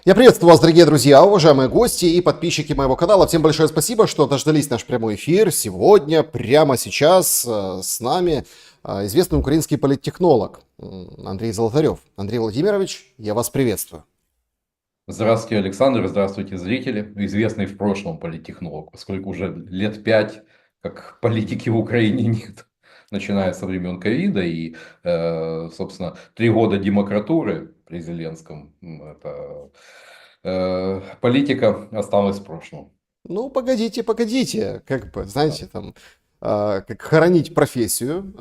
Я приветствую вас, дорогие друзья, уважаемые гости и подписчики моего канала. Всем большое спасибо, что дождались наш прямой эфир. Сегодня, прямо сейчас, с нами известный украинский политтехнолог Андрей Золотарев. Андрей Владимирович, я вас приветствую. Здравствуйте, Александр, здравствуйте, зрители. Известный в прошлом политтехнолог, поскольку уже лет 5, как политики в Украине нет, начиная со времен ковида и, собственно, 3 года демократуры при Зеленском, это, политика осталась в прошлом. Ну, погодите, как бы, знаете, там, как хоронить профессию,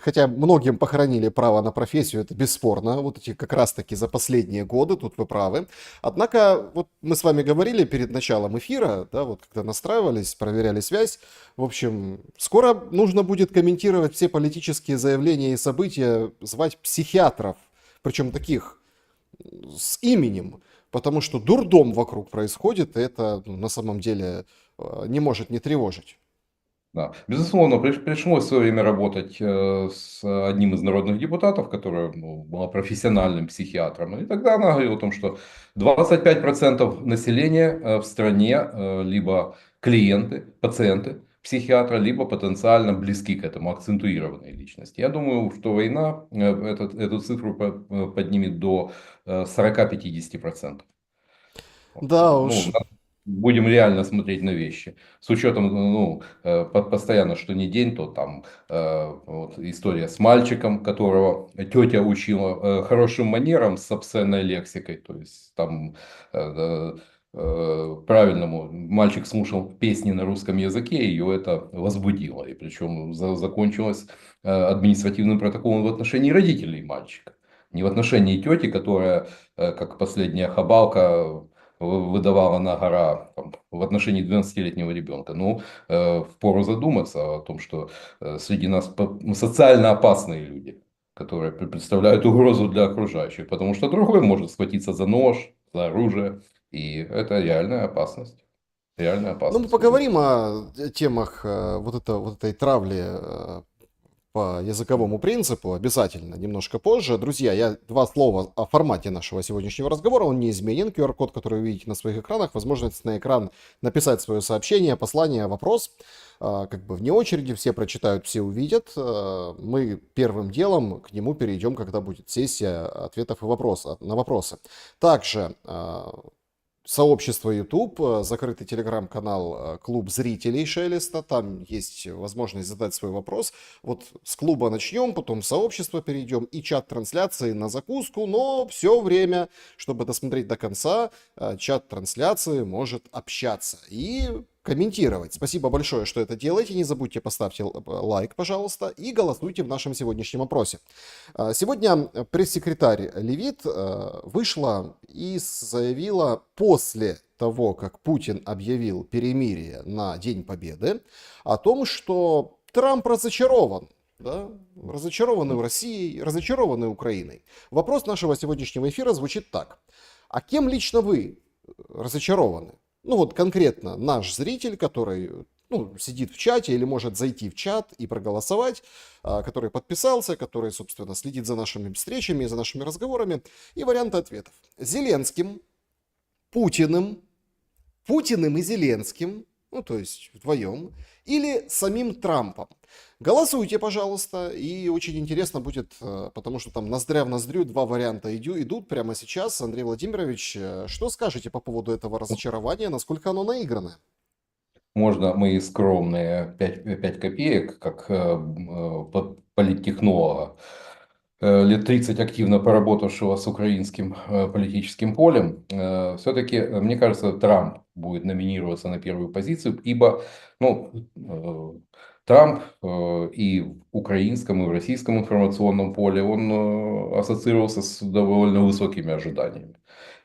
хотя многим похоронили право на профессию, это бесспорно, вот эти как раз-таки за последние годы, тут вы правы. Однако, вот мы с вами говорили перед началом эфира, да, вот когда настраивались, проверяли связь, в общем, скоро нужно будет комментировать все политические заявления и события, звать психиатров, причем таких с именем, потому что дурдом вокруг происходит, и это на самом деле не может не тревожить. Да. Безусловно, пришлось в свое время работать с одним из народных депутатов, который была профессиональным психиатром. И тогда она говорила о том, что 25% населения в стране либо клиенты, пациенты психиатра, либо потенциально близки к этому, акцентуированные личности. Я думаю, что война эту цифру поднимет до 40-50%. Вот. Да уж. Ну, будем реально смотреть на вещи. С учетом, ну, постоянно, что не день, то там вот история с мальчиком, которого тетя учила хорошим манерам с обсценной лексикой. То есть там правильному мальчик слушал песни на русском языке, ее это возбудило. И причем закончилось административным протоколом в отношении родителей мальчика. Не в отношении тети, которая, как последняя хабалка, выдавала на гора там, в отношении 12-летнего ребенка. Ну, впору задуматься о том, что среди нас социально опасные люди, которые представляют угрозу для окружающих, потому что другой может схватиться за нож, за оружие, и это реальная опасность. Реальная Ну, мы опасность. поговорим о темах вот этой травли по языковому принципу обязательно немножко позже. Друзья, я два слова о формате нашего сегодняшнего разговора. Он неизменен. QR-код, который вы видите на своих экранах, возможность на экран написать свое сообщение, послание, вопрос. Как бы вне очереди, все прочитают, все увидят. Мы первым делом к нему перейдем, когда будет сессия ответов и на вопросы. Также сообщество YouTube, закрытый телеграм-канал «Клуб зрителей Шелеста». Там есть возможность задать свой вопрос. Вот с клуба начнем, потом в сообщество перейдем и чат трансляции на закуску. Но все время, чтобы досмотреть до конца, чат трансляции может общаться и комментировать. Спасибо большое, что это делаете. Не забудьте поставьте лайк, пожалуйста, и голосуйте в нашем сегодняшнем опросе. Сегодня пресс-секретарь Левит вышла и заявила после того, как Путин объявил перемирие на День Победы, о том, что Трамп разочарован. Да? Разочарованы в России, разочарованы Украиной. Вопрос нашего сегодняшнего эфира звучит так. А кем лично вы разочарованы? Ну вот конкретно наш зритель, который сидит в чате или может зайти в чат и проголосовать, который подписался, который, собственно, следит за нашими встречами, за нашими разговорами. И варианты ответов. Зеленским, Путиным, Путиным и Зеленским, ну то есть вдвоем, или самим Трампом. Голосуйте, пожалуйста, и очень интересно будет, потому что там ноздря в ноздрю два варианта идут прямо сейчас. Андрей Владимирович, что скажете по поводу этого разочарования, насколько оно наигранное? Можно мои скромные 5 копеек, как политтехнолога, лет 30 активно поработавшего с украинским политическим полем, все-таки, мне кажется, Трамп будет номинироваться на первую позицию, ибо ну, Трамп и в украинском, и в российском информационном поле он ассоциировался с довольно высокими ожиданиями.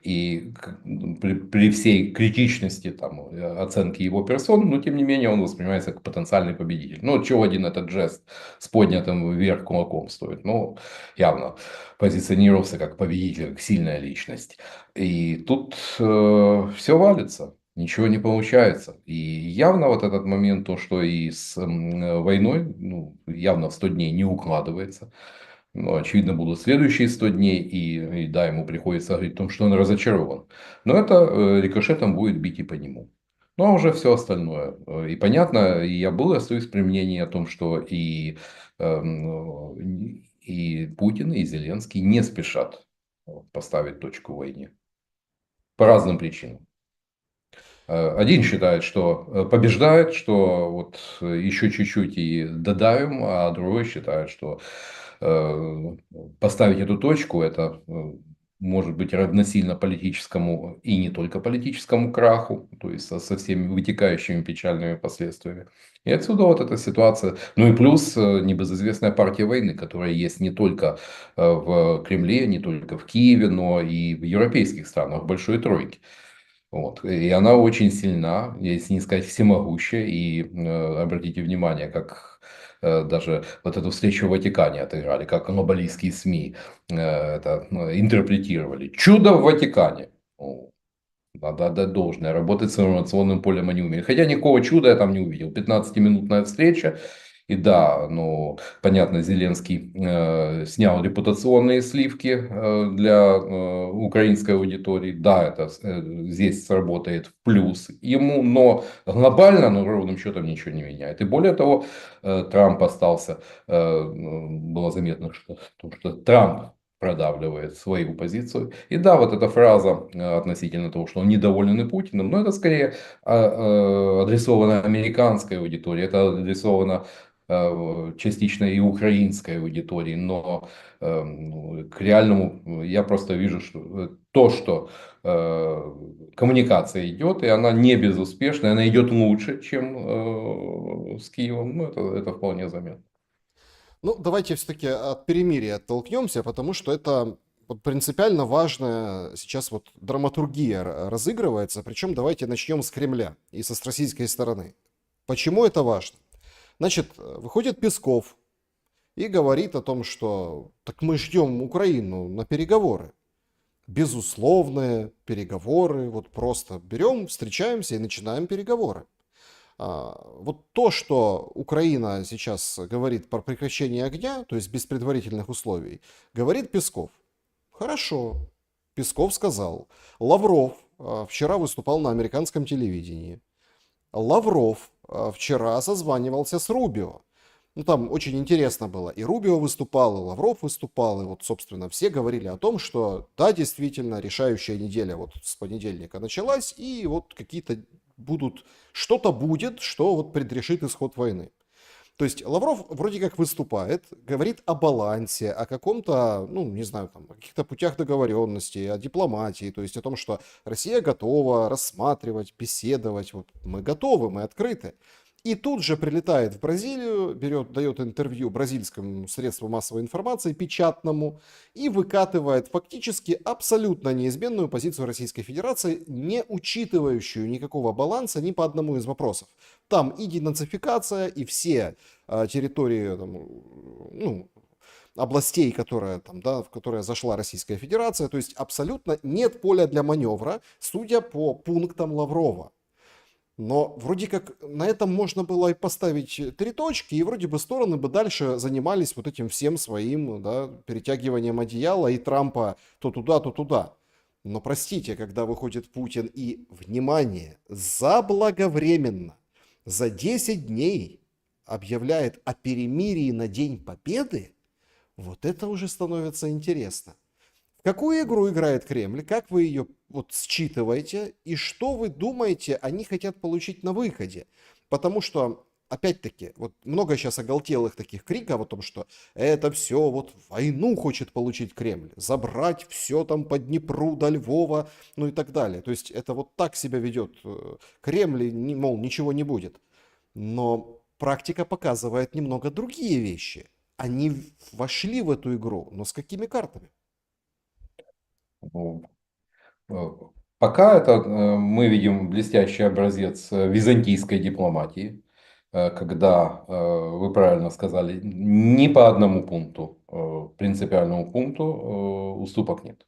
И при всей критичности там, оценки его персон, но тем не менее он воспринимается как потенциальный победитель. Ну, чего один этот жест с поднятым вверх кулаком стоит? Ну, явно позиционировался как победитель, как сильная личность. И тут все валится. Ничего не получается. И явно вот этот момент, то, что и с войной, ну, явно в 100 дней не укладывается. Ну, очевидно, будут следующие 100 дней, и да, ему приходится говорить о том, что он разочарован. Но это рикошетом будет бить и по нему. Ну, а уже все остальное. И понятно, и я был, и остаюсь при мнении о том, что и Путин, и Зеленский не спешат поставить точку в войне. По разным причинам. Один считает, что побеждает, что вот еще чуть-чуть и додавим, а другой считает, что э, поставить эту точку, это может быть равносильно политическому и не только политическому краху, то есть со всеми вытекающими печальными последствиями. И отсюда вот эта ситуация. Ну и плюс небезызвестная партия войны, которая есть не только в Кремле, не только в Киеве, но и в европейских странах, в Большой Тройке. Вот. И она очень сильна, если не сказать всемогущая. И обратите внимание, как даже вот эту встречу в Ватикане отыграли, как глобалистские СМИ это интерпретировали. Чудо в Ватикане. О, надо отдать должное. Работать с информационным полем они умели. Хотя никакого чуда я там не увидел. 15-минутная встреча. И да, ну, понятно, Зеленский снял репутационные сливки для украинской аудитории. Да, это здесь сработает в плюс ему, но глобально, ну, ровным счетом ничего не меняет. И более того, Трамп остался, было заметно, что Трамп продавливает свою позицию. И да, вот эта фраза относительно того, что он недоволен и Путиным, но это скорее адресовано американской аудитории, это адресовано частично и украинской аудитории, но к реальному я просто вижу, что то, что коммуникация идет, и она не безуспешная, она идет лучше, чем с Киевом, ну это вполне заметно. Ну, давайте все-таки от перемирия оттолкнемся, потому что это вот принципиально важная сейчас вот драматургия разыгрывается. Причем давайте начнем с Кремля и со российской стороны. Почему это важно? Значит, выходит Песков и говорит о том, что так мы ждем Украину на переговоры. Безусловные переговоры, вот просто берем, встречаемся и начинаем переговоры. Вот то, что Украина сейчас говорит про прекращение огня, то есть без предварительных условий, говорит Песков. Хорошо, Песков сказал. Лавров вчера выступал на американском телевидении. Лавров вчера созванивался с Рубио. Ну, там очень интересно было. И Рубио выступал, и Лавров выступал, и вот, собственно, все говорили о том, что да, действительно, решающая неделя вот с понедельника началась, и вот какие-то будут, что-то будет, что вот предрешит исход войны. То есть Лавров вроде как выступает, говорит о балансе, о каком-то, ну, не знаю, там, о каких-то путях договоренности, о дипломатии, то есть о том, что Россия готова рассматривать, беседовать, вот мы готовы, мы открыты. И тут же прилетает в Бразилию, берет, дает интервью бразильскому средству массовой информации, печатному, и выкатывает фактически абсолютно неизменную позицию Российской Федерации, не учитывающую никакого баланса ни по одному из вопросов. Там и денацификация, и все территории, там, ну, областей, которая, там, да, в которые зашла Российская Федерация. То есть абсолютно нет поля для маневра, судя по пунктам Лаврова. Но вроде как на этом можно было и поставить три точки, и вроде бы стороны бы дальше занимались вот этим всем своим, да, перетягиванием одеяла и Трампа то туда, то туда. Но простите, когда выходит Путин и, внимание, заблаговременно, за 10 дней объявляет о перемирии на День Победы, вот это уже становится интересно. В какую игру играет Кремль? Как вы ее вот считываете? И что вы думаете, они хотят получить на выходе? Потому что, опять-таки, вот много сейчас оголтелых таких криков о том, что это все вот войну хочет получить Кремль, забрать все там по Днепру до Львова, ну и так далее. То есть это вот так себя ведет Кремль, мол, ничего не будет. Но практика показывает немного другие вещи. Они вошли в эту игру, но с какими картами? Ну, э, пока это мы видим блестящий образец византийской дипломатии, когда, вы правильно сказали, ни по одному пункту, принципиальному пункту уступок нет.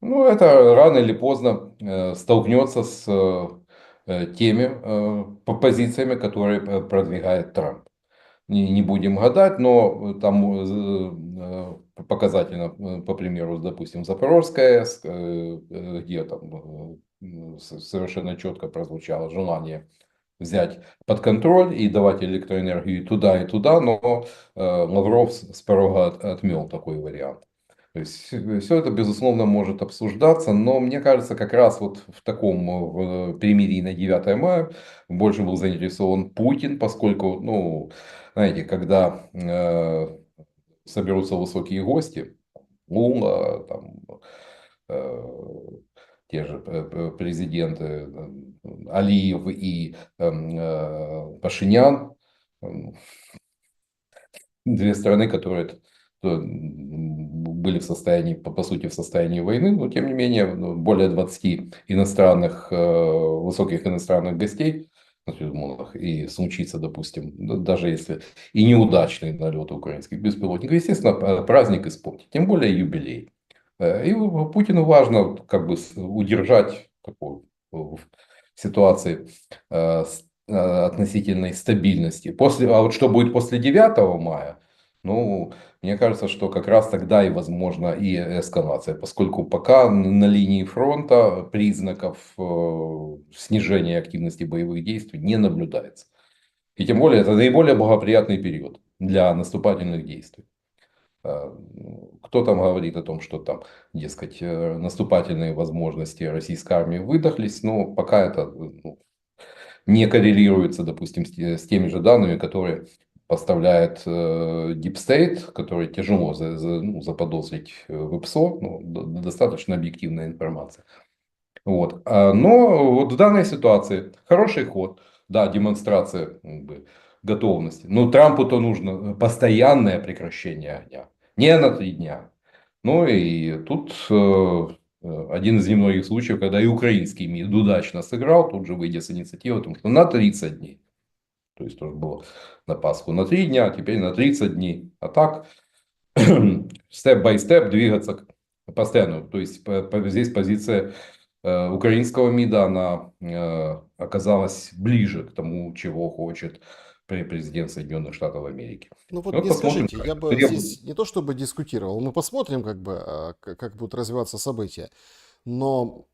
Ну, это рано или поздно столкнется с теми позициями, которые продвигает Трамп. не будем гадать, но там показательно, по примеру, допустим, Запорожская АЭС, где там совершенно четко прозвучало желание взять под контроль и давать электроэнергию и туда, но Лавров с порога отмел такой вариант. То есть все это, безусловно, может обсуждаться, но мне кажется, как раз вот в таком в перемирии на 9 мая больше был заинтересован Путин, поскольку, ну, знаете, когда соберутся высокие гости, Лула, там, э, те же президенты Алиев и Пашинян, две страны, которые были в состоянии, по сути, в состоянии войны, но тем не менее более 20 иностранных, высоких иностранных гостей на трибунах и случится, допустим, даже если и неудачный налет украинских беспилотников, естественно, праздник испортить, тем более юбилей. И Путину важно как бы удержать такую ситуации относительной стабильности. А вот что будет после 9 мая, ну, мне кажется, что как раз тогда и возможна и эскалация, поскольку пока на линии фронта признаков снижения активности боевых действий не наблюдается. И тем более это наиболее благоприятный период для наступательных действий. Кто там говорит о том, что там, дескать, наступательные возможности российской армии выдохлись, но пока это не коррелируется, допустим, с теми же данными, которые поставляет Deep State, который тяжело ну, заподозрить в ИПСО, ну, достаточно объективная информация. Вот. Но вот в данной ситуации хороший ход, да, демонстрация как бы, готовности. Но Трампу-то нужно постоянное прекращение огня, не на 3 дня. Ну и тут один из немногих случаев, когда и украинский МИД удачно сыграл, тут же выйдя с инициативой, потому что на 30 дней. То есть тоже было на Пасху на 3 дня, а теперь на 30 дней. А так, степ-бай-степ двигаться постоянно. То есть здесь позиция украинского МИДа, она оказалась ближе к тому, чего хочет президент Соединенных Штатов Америки. Ну И вот вот мне посмотрим, скажите, как я это бы требует. здесь не то чтобы дискутировал, мы посмотрим, как бы, как будут развиваться события, но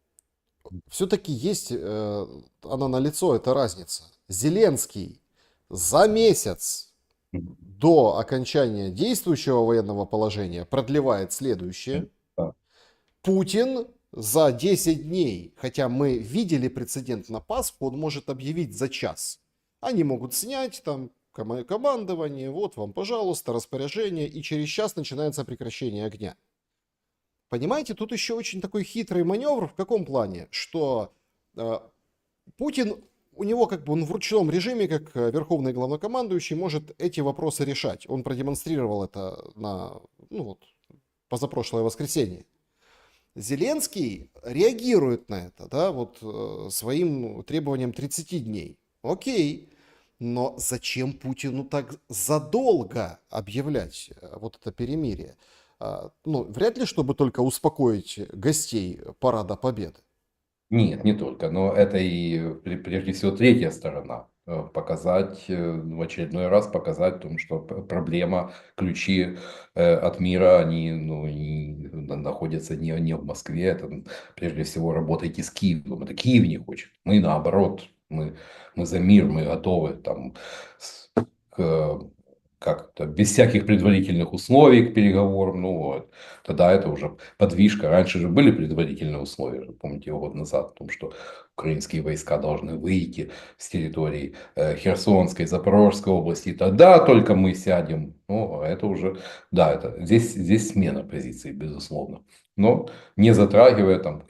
все-таки есть, она налицо, эта разница. Зеленский за месяц до окончания действующего военного положения продлевает следующее. Да. Путин за 10 дней, хотя мы видели прецедент на Пасху, он может объявить за час. Они могут снять там командование, вот вам, пожалуйста, распоряжение, и через час начинается прекращение огня. Понимаете, тут еще очень такой хитрый маневр в каком плане, что Путин, у него как бы он в ручном режиме, как верховный главнокомандующий, может эти вопросы решать. Он продемонстрировал это на, ну вот, позапрошлое воскресенье. Зеленский реагирует на это, да, вот своим требованием 30 дней. Окей, но зачем Путину так задолго объявлять вот это перемирие? Ну, вряд ли, чтобы только успокоить гостей Парада Победы. Нет, не только, но это и прежде всего третья сторона. Показать, в очередной раз показать в том, что проблема, ключи от мира, они ну, находятся не в Москве, это прежде всего работайте с Киевом. Это Киев не хочет. Мы наоборот, мы за мир, мы готовы там, к как-то без всяких предварительных условий к переговорам. Ну вот. Тогда это уже подвижка. Раньше же были предварительные условия, помните, год назад, о том, что украинские войска должны выйти с территории Херсонской, Запорожской области. И тогда только мы сядем. Ну, это уже, да, это здесь смена позиции, безусловно. Но не затрагивая там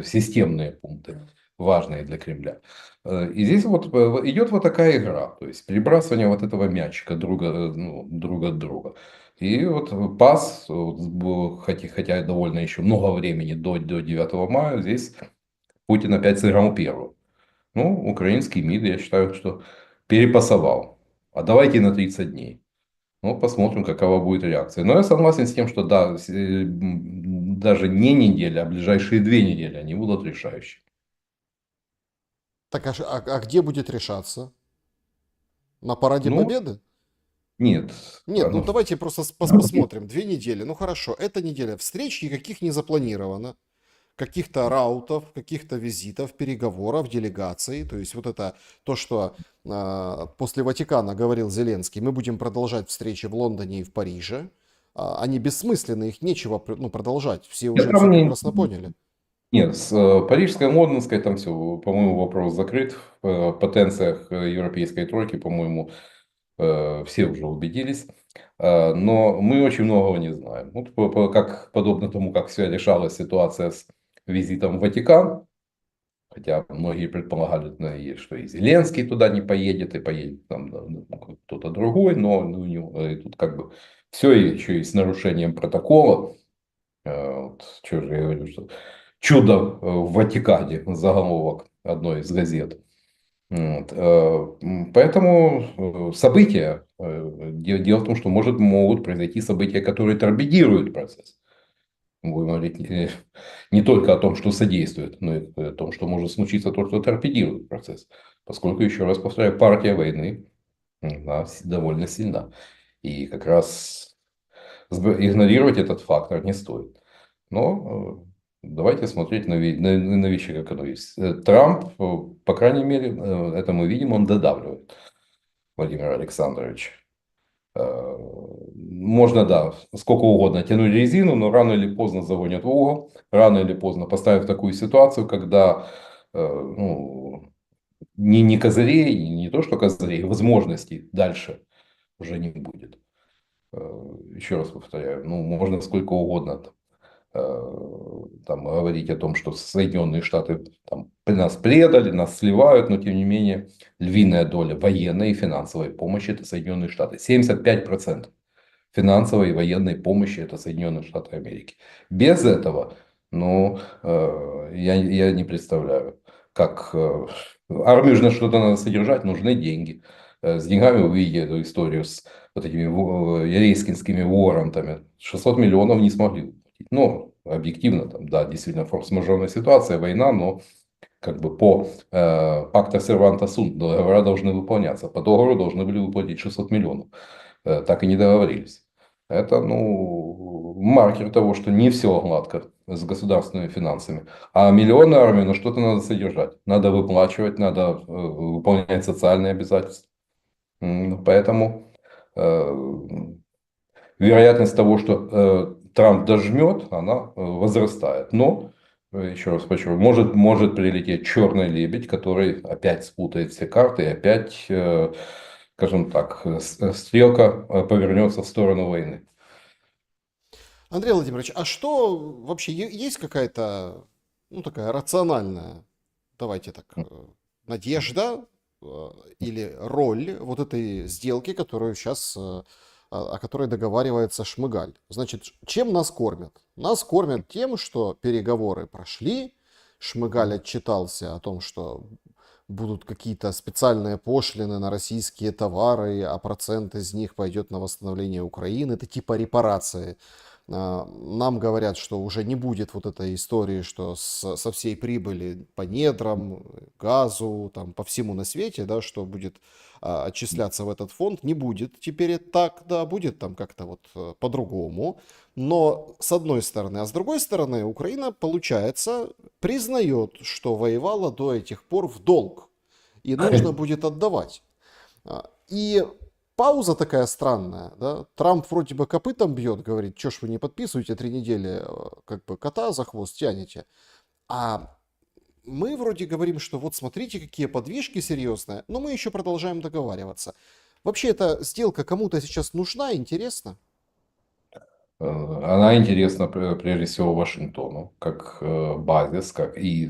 системные пункты, важные для Кремля. И здесь вот идет вот такая игра, то есть перебрасывание вот этого мячика друг от друга. И вот пас, вот, хотя довольно еще много времени до 9 мая, здесь Путин опять сыграл первым. Ну, украинский МИД, я считаю, что перепасовал. А давайте на 30 дней. Ну, посмотрим, какова будет реакция. Но я согласен с тем, что да, даже не неделя, а ближайшие 2 недели они будут решающие. Так а где будет решаться? На Параде Ну, Победы? Нет, Нет, ну ну, давайте просто посмотрим. 2 недели. Ну хорошо, эта неделя встреч никаких не запланировано. Каких-то раутов, каких-то визитов, переговоров, делегаций. То есть вот это то, что после Ватикана говорил Зеленский, мы будем продолжать встречи в Лондоне и в Париже. Они бессмысленны, их нечего продолжать. Все нет, уже все там прекрасно поняли. нет, с парижской, лондонской там все, по-моему, вопрос закрыт. В потенциях европейской тройки, по-моему, все уже убедились. Но мы очень многого не знаем. Вот как, подобно тому, как все решалась ситуация с визитом в Ватикан, хотя многие предполагали, что и Зеленский туда не поедет, и поедет там кто-то другой, но у него тут как бы все еще и с нарушением протокола. Вот, что же я говорю, что чудо в Ватикане, заголовок одной из газет. Вот, поэтому события, дело в том, что могут произойти события, которые торпедируют процесс. Будем говорить не только о том, что содействует, но и о том, что может случиться то, что торпедирует процесс. Поскольку, еще раз повторяю, партия войны, она довольно сильна. И как раз игнорировать этот фактор не стоит. Но давайте смотреть на вещи, как оно есть. Трамп, по крайней мере, это мы видим, он додавливает Владимира Александровича. Можно, да, сколько угодно тянуть резину, но рано или поздно загонят в угол, рано или поздно поставят в такую ситуацию, когда ну, ни козырей, не то что козырей, возможностей дальше уже не будет. Еще раз повторяю, ну, можно сколько угодно там говорить о том, что Соединенные Штаты там, нас предали, нас сливают, но тем не менее львиная доля военной и финансовой помощи это Соединенные Штаты. 75% финансовой и военной помощи это Соединенные Штаты Америки. Без этого, ну, я не представляю, как армию же на что-то надо содержать, нужны деньги. С деньгами вы видите эту историю с вот этими рейскинскими воррентами. 600 миллионов не смогли выплатить. Ну, объективно, там, да, действительно, форс-мажорная ситуация, война, но как бы по пакта серванта сунт договора должны выполняться. По договору должны были выплатить 600 миллионов. Так и не договорились. Это, ну, маркер того, что не все гладко с государственными финансами. А миллионы армии, ну, что-то надо содержать. Надо выплачивать, надо выполнять социальные обязательства. Поэтому вероятность того, что Трамп дожмет, она возрастает. Но, еще раз подчеркну, может прилететь черный лебедь, который опять спутает все карты и опять, скажем так, стрелка повернется в сторону войны. Андрей Владимирович, а что вообще есть какая-то, ну, такая рациональная, давайте так, надежда или роль вот этой сделки, которую сейчас, о которой договаривается Шмыгаль? Значит, чем нас кормят? Нас кормят тем, что переговоры прошли, Шмыгаль отчитался о том, что будут какие-то специальные пошлины на российские товары, а процент из них пойдет на восстановление Украины. Это типа репарации. Нам говорят, что уже не будет вот этой истории, что со всей прибыли по недрам, газу, там, по всему на свете, да, что будет отчисляться в этот фонд. Не будет теперь это так, да, будет там как-то вот по-другому. Но с одной стороны, а с другой стороны, Украина, получается, признает, что воевала до этих пор в долг. И нужно будет отдавать. И пауза такая странная, да? Трамп вроде бы копытом бьет, говорит, что ж вы не подписываете 3 недели, как бы кота за хвост тянете. А мы вроде говорим, что вот смотрите, какие подвижки серьезные, но мы еще продолжаем договариваться. Вообще эта сделка кому-то сейчас нужна, интересно? Она интересна прежде всего Вашингтону, как базис, как и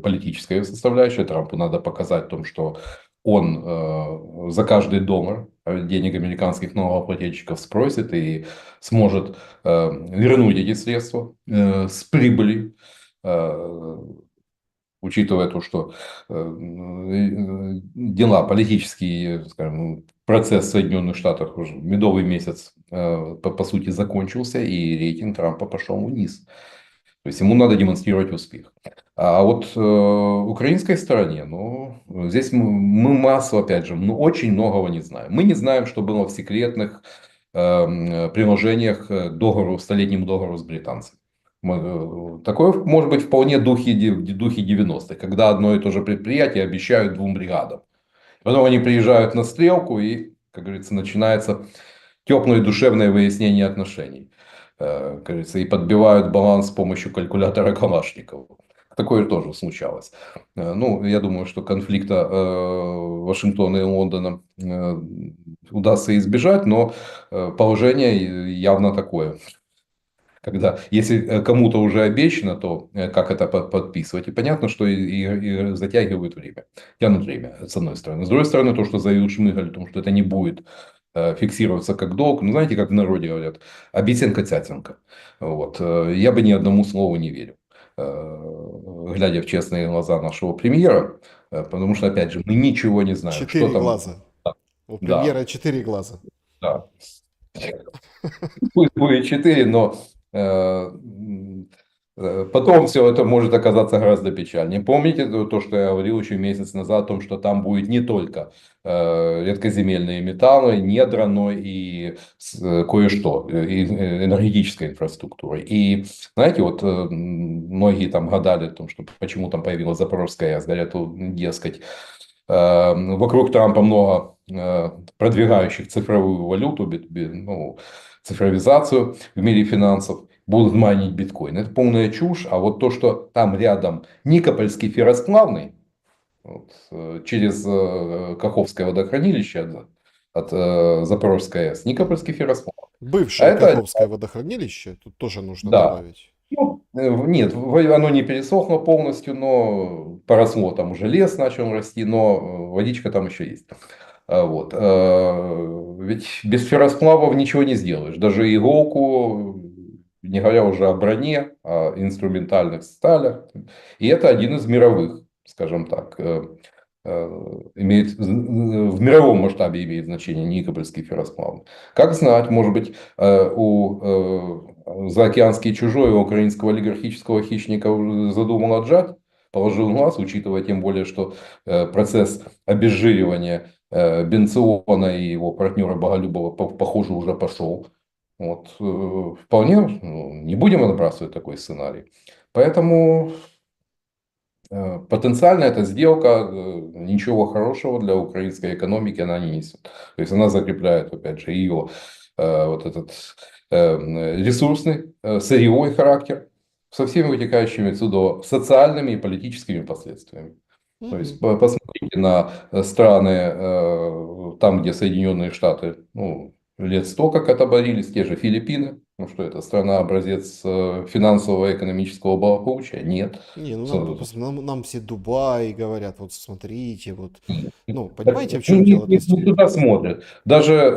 политическая составляющая. Трампу надо показать в том, что он за каждый доллар денег американских налогоплательщиков спросит и сможет вернуть эти средства с прибыли, учитывая то, что дела политические, скажем, процесс в Соединенных Штатах уже медовый месяц по сути закончился, и рейтинг Трампа пошел вниз. То есть ему надо демонстрировать успех. А вот украинской стороне, ну, здесь мы массу, опять же, ну, очень многого не знаем. Мы не знаем, что было в секретных приложениях к договору, столетнему договору с британцами. Такое может быть вполне духе 90-х, когда одно и то же предприятие обещают двум бригадам. Потом они приезжают на стрелку и, как говорится, начинается теплое душевное выяснение отношений. Как говорится, и подбивают баланс с помощью калькулятора Калашникова. Такое тоже случалось. Ну, я думаю, что конфликта Вашингтона и Лондона удастся избежать, но положение явно такое. Когда, если кому-то уже обещано, то как это подписывать? И понятно, что и затягивают время. Тянут время, с одной стороны. С другой стороны, то, что заявил Шмыгаль, о том, что это не будет фиксироваться как долг. Ну, знаете, как в народе говорят, обещанка-тятенка. Вот. Я бы ни одному слову не верил, глядя в честные глаза нашего премьера, потому что, опять же, мы ничего не знаем, что Четыре там. глаза. У Да, премьера четыре глаза. да. Пусть будет 4, но потом все это может оказаться гораздо печальнее. Помните то, что я говорил еще месяц назад о том, что там будет не только редкоземельные металлы, недра, но и кое-что, энергетическая инфраструктура. И знаете, вот многие там гадали о том, что почему там появилась Запорожская АЭС, говорят, дескать, вокруг Трампа много продвигающих цифровую валюту, ну, цифровизацию в мире финансов, будут майнить биткоин. Это полная чушь. А вот то, что там рядом Никопольский ферросплавный, вот, через Каховское водохранилище от Запорожской АЭС, Никопольский ферросплав. А Бывшее это, Каховское водохранилище, тут тоже нужно да, добавить. ну, нет, оно не пересохло полностью, но поросло, там уже лес начал расти, но водичка там еще есть. Вот. Ведь без ферросплавов ничего не сделаешь. Даже иголку, не говоря уже о броне, о инструментальных сталях. И это один из мировых, скажем так, имеет, в мировом масштабе имеет значение Никопольский ферросплав. Как знать, может быть, заокеанский чужой у украинского олигархического хищника задумал отжать, положил глаз, учитывая тем более, что процесс обезжиривания Бенциона и его партнера Боголюбова, похоже, уже пошел. Вот, вполне, ну, не будем отбрасывать такой сценарий. Поэтому потенциально эта сделка ничего хорошего для украинской экономики она не несет. То есть она закрепляет, опять же, ее вот этот ресурсный, сырьевой характер со всеми вытекающими отсюда социальными и политическими последствиями. То есть Мгм. посмотрите на страны, там, где Соединенные Штаты, ну, лет 100 как отоборились, те же Филиппины. Ну что это, страна-образец финансового и экономического благополучия? Нет. Не, ну нам, С- нам все Дубай говорят, вот смотрите, вот. Ну, Так, понимаете, в ну, чем дело? То есть, не туда смотрят. Даже,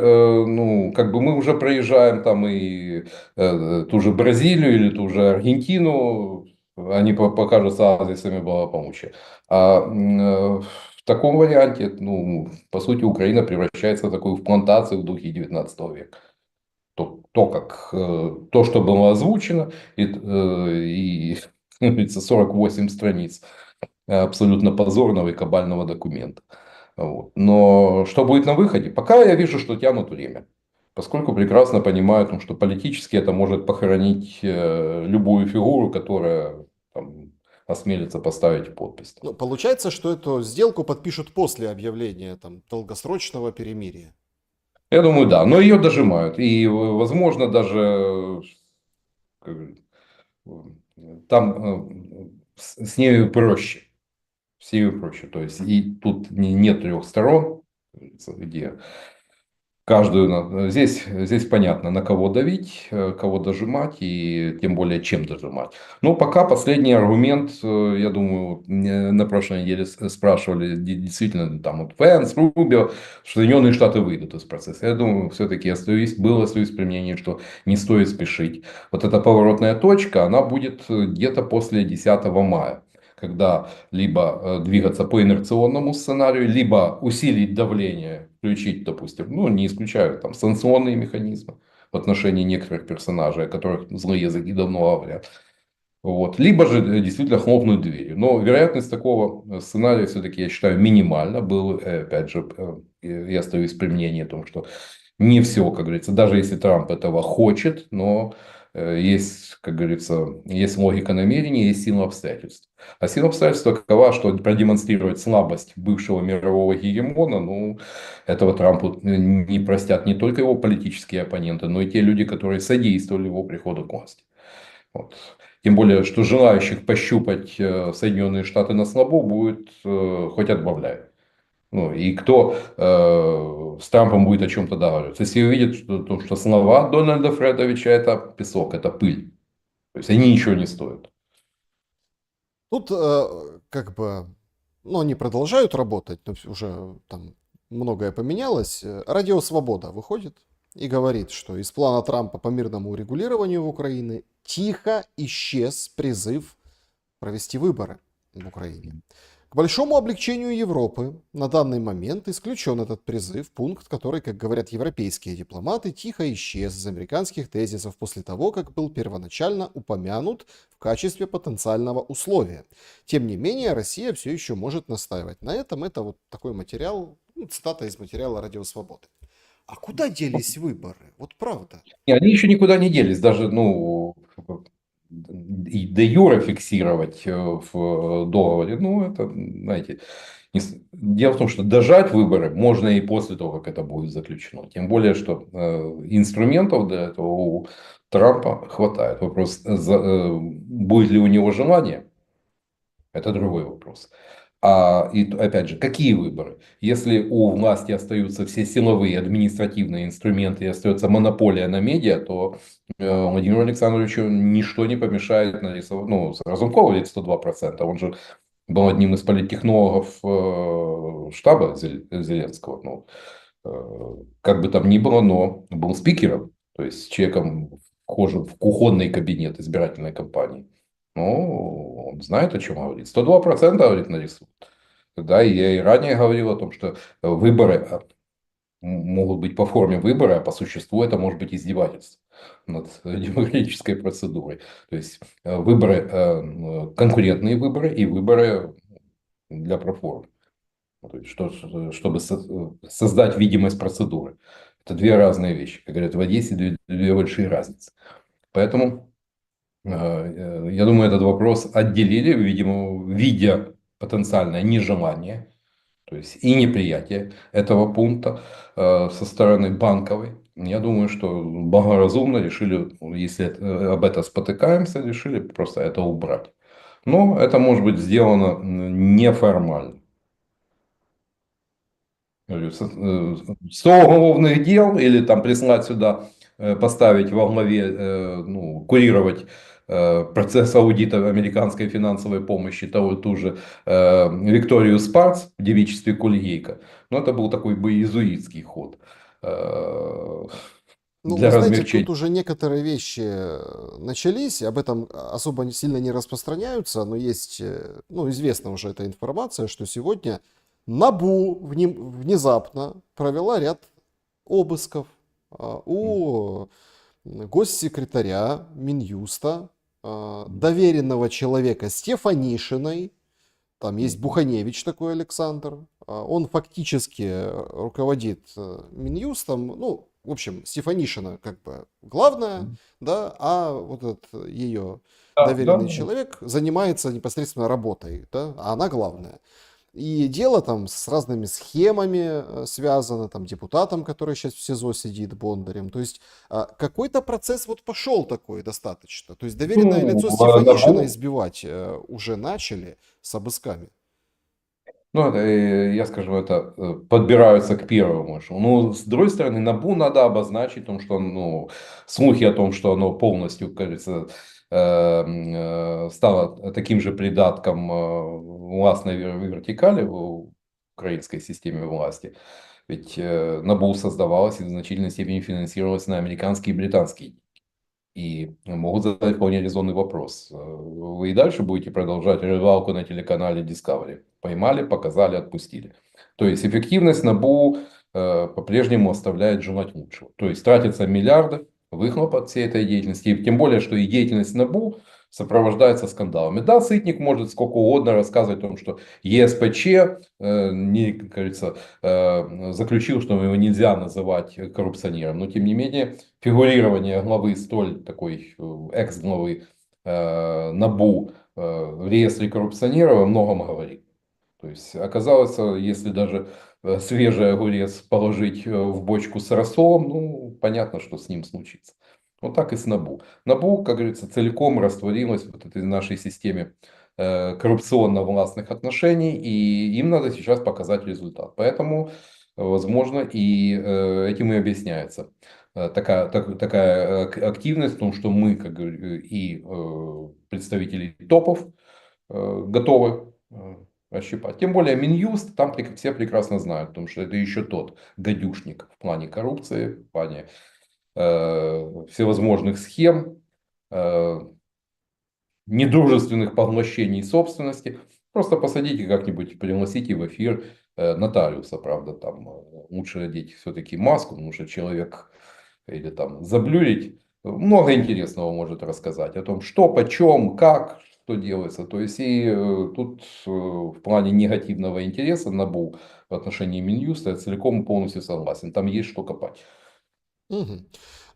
ну, как бы мы уже проезжаем там и ту же Бразилию или ту же Аргентину, они покажутся оазисами благополучия. А в таком варианте, ну, по сути, Украина превращается в такую в плантацию в духе 19 века. То, что было озвучено, и как говорится, 48 страниц абсолютно позорного и кабального документа. Вот. Но что будет на выходе? Пока я вижу, что тянут время. Поскольку прекрасно понимают, ну, что политически это может похоронить любую фигуру, которая там, осмелится поставить подпись. ну, получается, что эту сделку подпишут после объявления там долгосрочного перемирия. Я думаю, да. Но ее дожимают. И, возможно, даже как говорится, там с нею проще. С нею проще. То есть и тут нет трех сторон, где каждую, здесь понятно, на кого давить, кого дожимать и тем более чем дожимать. Но пока последний аргумент, я думаю, вот на прошлой неделе спрашивали действительно там вот Пенс, Рубио, что Соединенные Штаты выйдут из процесса. Я думаю, все-таки остаюсь при мнении, что не стоит спешить. Вот эта поворотная точка, она будет где-то после 10 мая, когда либо двигаться по инерционному сценарию, либо усилить давление, включить, допустим, ну, не исключаю, там, санкционные механизмы в отношении некоторых персонажей, о которых злые языки давно говорят. Вот. Либо же действительно хлопнуть дверью. Но вероятность такого сценария все-таки, я считаю, минимальна. Был, опять же, я остаюсь при мнении о том, что не все, как говорится, даже если Трамп этого хочет, но есть, как говорится, есть логика намерений, есть сила обстоятельств. А сила обстоятельств такова, что продемонстрировать слабость бывшего мирового гегемона, ну, этого Трампу не простят не только его политические оппоненты, но и те люди, которые содействовали его приходу к власти. Вот. Тем более, что желающих пощупать Соединенные Штаты на слабо будет хоть отбавляй. Ну, и кто с Трампом будет о чем-то договариваться. Если увидят, что слова Дональда Фредовича это песок, это пыль. То есть они ничего не стоят. Тут как бы, ну, они продолжают работать, но уже там многое поменялось. Радио «Свобода» выходит и говорит, что из плана Трампа по мирному урегулированию в Украине тихо исчез призыв провести выборы в Украине. К большому облегчению Европы на данный момент исключен этот призыв, пункт, который, как говорят европейские дипломаты, тихо исчез из американских тезисов после того, как был первоначально упомянут в качестве потенциального условия. Тем не менее, Россия все еще может настаивать на этом. Это вот такой материал, ну, цитата из материала «Радио Свободы». А куда делись выборы? Вот правда. И они еще никуда не делись. Даже, ну, и де юре фиксировать в договоре, ну, это, знаете, дело в том, что дожать выборы можно и после того, как это будет заключено. Тем более, что инструментов для этого у Трампа хватает. Вопрос, будет ли у него желание, это другой вопрос. И опять же, какие выборы? Если у власти остаются все силовые, административные инструменты и остается монополия на медиа, то Владимиру Александровичу ничто не помешает нарисовать, ну, Разумкова ведь 102%, он же был одним из политтехнологов штаба Зеленского. Ну, как бы там ни было, но был спикером, то есть человеком, вхожим в кухонный кабинет избирательной кампании. Ну, он знает, о чем говорит. 102% говорит, нарисует. Да, и я и ранее говорил о том, что выборы могут быть по форме выбора, а по существу это может быть издевательство над демократической процедурой. То есть выборы, конкурентные выборы и выборы для проформы. То есть, чтобы создать видимость процедуры. Это две разные вещи. Как говорят в Одессе, две большие разницы. Поэтому я думаю, этот вопрос отделили, видимо, видя потенциальное нежелание, то есть и неприятие этого пункта со стороны банковой. Я думаю, что благоразумно решили, если об этом спотыкаемся, решили просто это убрать. Но это может быть сделано неформально. Говорю, 100 уголовных дел или там прислать сюда, поставить во главе, ну, курировать процесс аудита американской финансовой помощи, ту же Викторию Спарц в девичестве Кульейка. Но это был такой бы иезуитский ход э, Ну, для вы знаете, тут размягчения. уже некоторые вещи начались, об этом особо сильно не распространяются, но есть, ну, известна уже эта информация, что сегодня НАБУ внезапно провела ряд обысков у госсекретаря Минюста, доверенного человека Стефанишиной, там есть Буханевич такой Александр. Он фактически руководит Минюстом. Ну, в общем, Стефанишина как бы главная, да, а вот этот ее Да, да. доверенный человек занимается непосредственно работой, да, а она главная. И дело там с разными схемами связано, там депутатом, который сейчас в СИЗО сидит, Бондарем. То есть какой-то процесс вот пошел такой достаточно. То есть доверенное Ну, лицо Стефанишина НАБУ. избивать уже начали с обысками. Ну, это, я скажу, это подбираются к первому эшелону. Ну, с другой стороны, НАБУ надо обозначить, том, что, ну, слухи о том, что оно полностью, как говорится, стало таким же придатком властной вертикали в украинской системе власти. Ведь НАБУ создавалось и в значительной степени финансировалось на американские и британские. И могут задать вполне резонный вопрос. Вы и дальше будете продолжать рыбалку на телеканале Discovery? Поймали, показали, отпустили. То есть эффективность НАБУ по-прежнему оставляет желать лучшего. То есть тратятся миллиарды, выхлоп от всей этой деятельности. И тем более, что и деятельность НАБУ сопровождается скандалами. Да, Сытник может сколько угодно рассказывать о том, что ЕСПЧ не, как говорится, заключил, что его нельзя называть коррупционером. Но тем не менее, фигурирование главы столь такой экс-главы НАБУ в реестре коррупционеров о многом говорит. То есть оказалось, если даже свежий огурец положить в бочку с рассолом, ну, понятно, что с ним случится. Вот так и с НАБУ. НАБУ, как говорится, целиком растворилась в вот этой нашей системе коррупционно-властных отношений, и им надо сейчас показать результат. Поэтому, возможно, и этим и объясняется такая активность в том, что мы, как говорю, и представители топов, готовы ощипать. Тем более Минюст, там все прекрасно знают, потому что это еще тот гадюшник в плане коррупции, в плане всевозможных схем, э, недружественных поглощений собственности. Просто посадите как-нибудь, пригласите в эфир нотариуса, правда, там лучше одеть все-таки маску, потому что человек или там заблюрить много интересного может рассказать о том, что, почем, как, что делается. То есть и тут в плане негативного интереса НАБУ в отношении Минюста я целиком и полностью согласен. Там есть что копать. Мгм.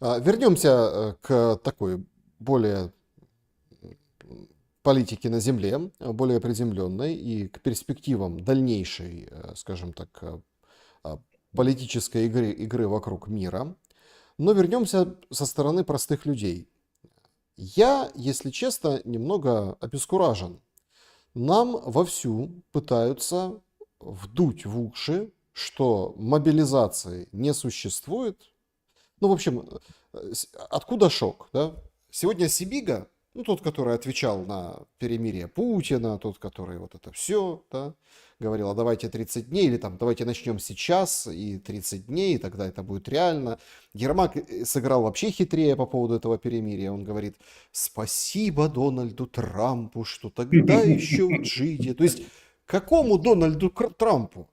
Вернемся к такой более политике на земле, более приземленной и к перспективам дальнейшей, скажем так, а, политической игры вокруг мира. Но вернемся со стороны простых людей. Я, если честно, немного обескуражен. Нам вовсю пытаются вдуть в уши, что мобилизации не существует. Ну, в общем, откуда шок, да? Сегодня Сибига, ну, тот, который отвечал на перемирие Путина, тот, который вот это все, да, говорил, а давайте 30 дней, или там, давайте начнем сейчас, и 30 дней, и тогда это будет реально. Ермак сыграл вообще хитрее по поводу этого перемирия. Он говорит, спасибо Дональду Трампу, что тогда еще в Джиде. То есть, какому Дональду Трампу?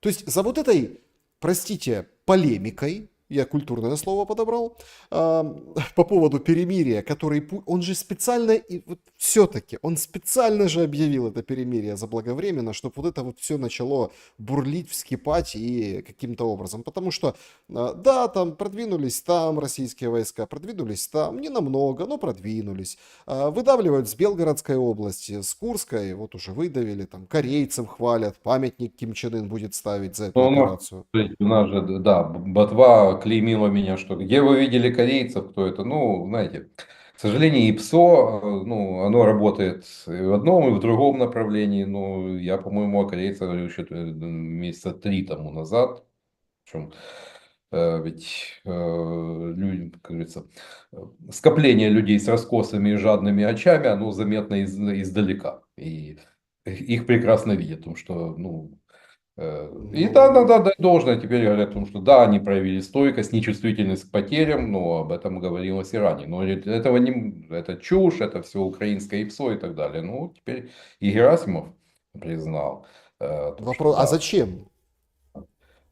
То есть, за вот этой, простите, полемикой, я культурное слово подобрал, по поводу перемирия, который он же специально, и вот все-таки, он специально же объявил это перемирие заблаговременно, чтобы вот это вот все начало бурлить, вскипать и каким-то образом. Потому что, да, там продвинулись там российские войска, продвинулись там, не намного, но продвинулись. Выдавливают с Белгородской области, с Курской, вот уже выдавили, там корейцев хвалят, памятник Ким Чен Ын будет ставить за эту Ну, операцию. у нас же, да, ботва клеймила меня, что где вы видели корейцев, кто это? Ну, знаете, к сожалению, ИПСО, ну, оно работает и в одном, и в другом направлении. Ну, я, по-моему, о корейцах говорю еще месяца 3 тому назад. Причем ведь люди, как говорится, скопление людей с раскосыми и жадными очами, оно заметно издалека. И их прекрасно видят, потому что, ну, и да, Ну, надо дать должное. Теперь говорят о том, что да, они проявили стойкость, нечувствительность к потерям, но об этом говорилось и ранее. Но этого не, это чушь, это все украинское ИПСО и так далее. Ну, теперь и Герасимов признал, то, что вопрос, а да, зачем?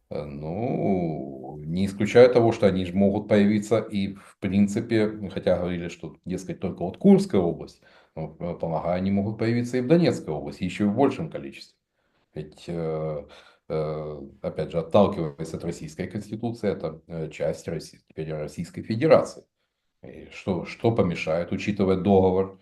ну, не исключая того, что они же могут появиться и в принципе, хотя говорили, что, дескать, только вот Курская область, но, полагаю, они могут появиться и в Донецкой области, еще и в большем количестве. Ведь, опять же, отталкиваясь от Российской Конституции, это часть России, теперь Российской Федерации. И что помешает, учитывая договор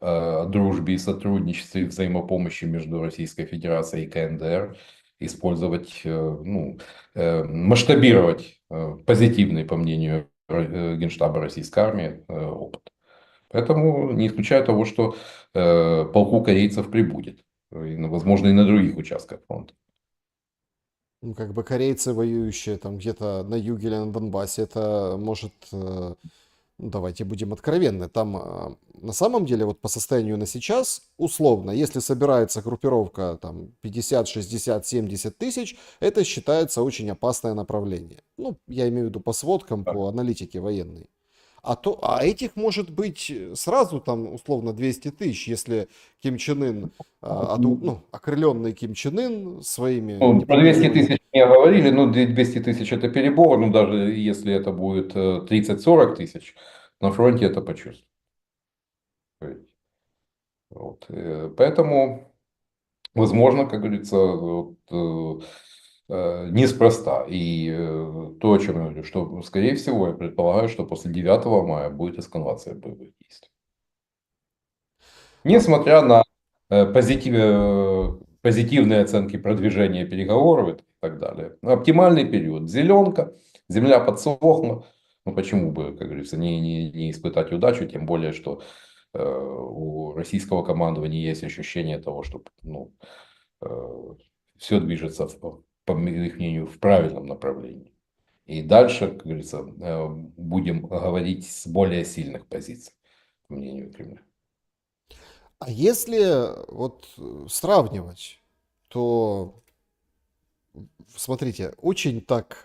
о дружбе и сотрудничестве и взаимопомощи между Российской Федерацией и КНДР, использовать, ну, масштабировать позитивный, по мнению Генштаба Российской Армии, опыт. Поэтому не исключаю того, что полку корейцев прибудет. И, возможно, и на других участках фронта. Ну, как бы корейцы, воюющие там где-то на юге или на Донбассе, это может, ну, давайте будем откровенны, там на самом деле вот по состоянию на сейчас, условно, если собирается группировка там 50, 60, 70 тысяч, это считается очень опасное направление. Ну, я имею в виду по сводкам, по аналитике военной. А этих может быть сразу там условно 200 тысяч, если Ким Чен Ын, ну, окрыленный Ким Чен Ын своими Ну, про 200 непоколебимыми. тысяч не говорили, но 200 тысяч это перебор, ну даже если это будет 30-40 тысяч, на фронте это почувствуют. Вот. Поэтому, возможно, как говорится, вот, неспроста. И то, о чем я говорю, что, скорее всего, я предполагаю, что после 9 мая будет эскалация боевых действий. А, Несмотря на позитивные оценки продвижения переговоров и так далее. Оптимальный период. Зеленка, земля подсохла. Ну почему бы, как говорится, не испытать удачу, тем более, что у российского командования есть ощущение того, что ну, все движется, по их мнению, в правильном направлении. И дальше, как говорится, будем говорить с более сильных позиций, по мнению Кремля. а если вот сравнивать, то смотрите, очень так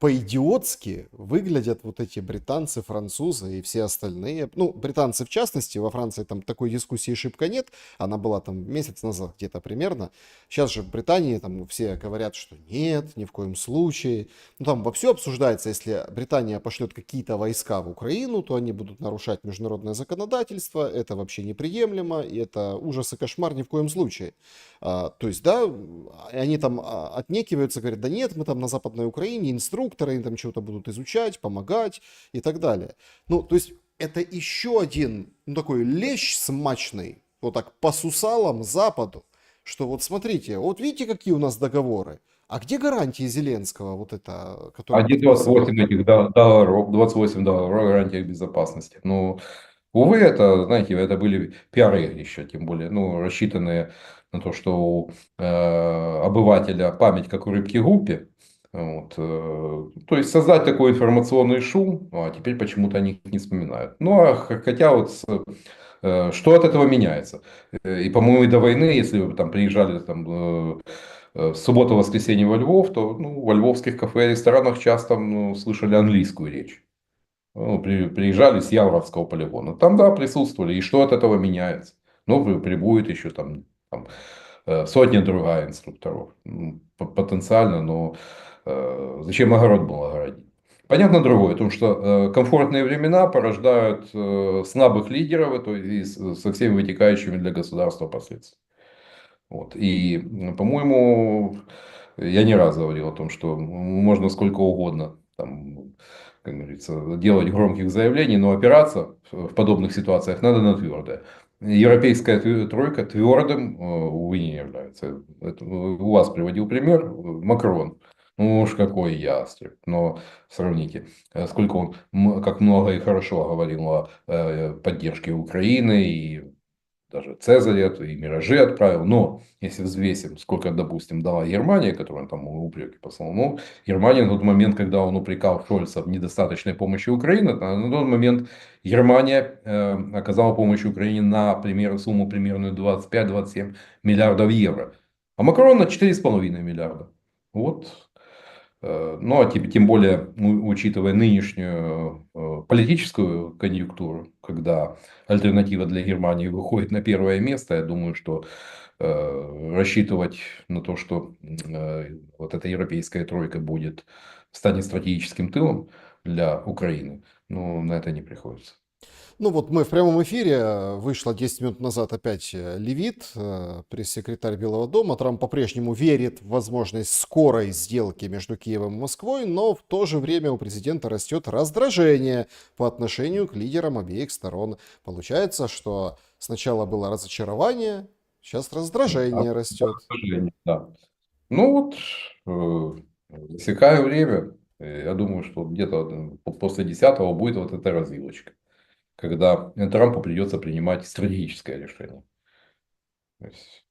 по-идиотски выглядят вот эти британцы, французы и все остальные. Ну, британцы в частности, во Франции там такой дискуссии шибко нет. Она была там месяц назад где-то примерно. Сейчас же в Британии там все говорят, что нет, ни в коем случае. Ну, там вовсю обсуждается, если Британия пошлет какие-то войска в Украину, то они будут нарушать международное законодательство. Это вообще неприемлемо, и это ужас и кошмар ни в коем случае. То есть, да, они там отнекиваются, говорят, да нет, мы там на Западной Украине, инструкторы, они там чего-то будут изучать, помогать и так далее. Ну, то есть, это еще один, ну, такой лещ смачный, вот так по сусалам Западу, что вот смотрите, вот видите, какие у нас договоры, а где гарантии Зеленского, вот это, А которые где подписывал? 28 этих договоров, 28 договоров о гарантиях безопасности? Ну, увы, это, знаете, это были пиар-игрища, тем более, ну, рассчитанные на то, что у обывателя память как у рыбки Гуппи. Вот, то есть создать такой информационный шум, а теперь почему-то о них не вспоминают. Ну, а хотя вот что от этого меняется? И, по-моему, и до войны, если вы там приезжали там, в субботу-воскресенье во Львов, то ну, во львовских кафе и ресторанах часто ну, слышали английскую речь. Ну, приезжали с Явровского полигона. Там, да, присутствовали. И что от этого меняется? Ну, прибудет еще там сотня другая инструкторов. Ну, потенциально, но зачем огород был огородить? Понятно другое, потому что комфортные времена порождают слабых лидеров и со всеми вытекающими для государства последствиями. Вот. И, по-моему, я не раз говорил о том, что можно сколько угодно, там, как говорится, делать громких заявлений, но опираться в подобных ситуациях надо на твердое. Европейская тройка твердым, увы, не является. Это, у вас приводил пример Макрон. Ну уж какой ястреб. Но сравните, сколько он, как много и хорошо говорил о поддержке Украины и даже Цезарь и Миражи отправил. Но если взвесим, сколько, допустим, дала Германия, которая там упреки послала, ну, Германия на тот момент, когда он упрекал Шольца в недостаточной помощи Украине, на тот момент Германия оказала помощь Украине на сумму примерно 25-27 миллиардов евро. А Макрон на 4,5 миллиарда. Вот. Ну, а тем более, учитывая нынешнюю политическую конъюнктуру, когда альтернатива для Германии выходит на первое место, я думаю, что рассчитывать на то, что вот эта европейская тройка станет стратегическим тылом для Украины, ну, на это не приходится. Ну вот мы в прямом эфире, вышло 10 минут назад опять Левит, пресс-секретарь Белого дома. Трамп по-прежнему верит в возможность скорой сделки между Киевом и Москвой, но в то же время у президента растет раздражение по отношению к лидерам обеих сторон. Получается, что сначала было разочарование, сейчас Да, раздражение к растет. сожалению, да. Ну вот, засекаю время. Я думаю, что где-то после 10-го будет вот эта развилочка, когда Трампу придется принимать стратегическое решение. То есть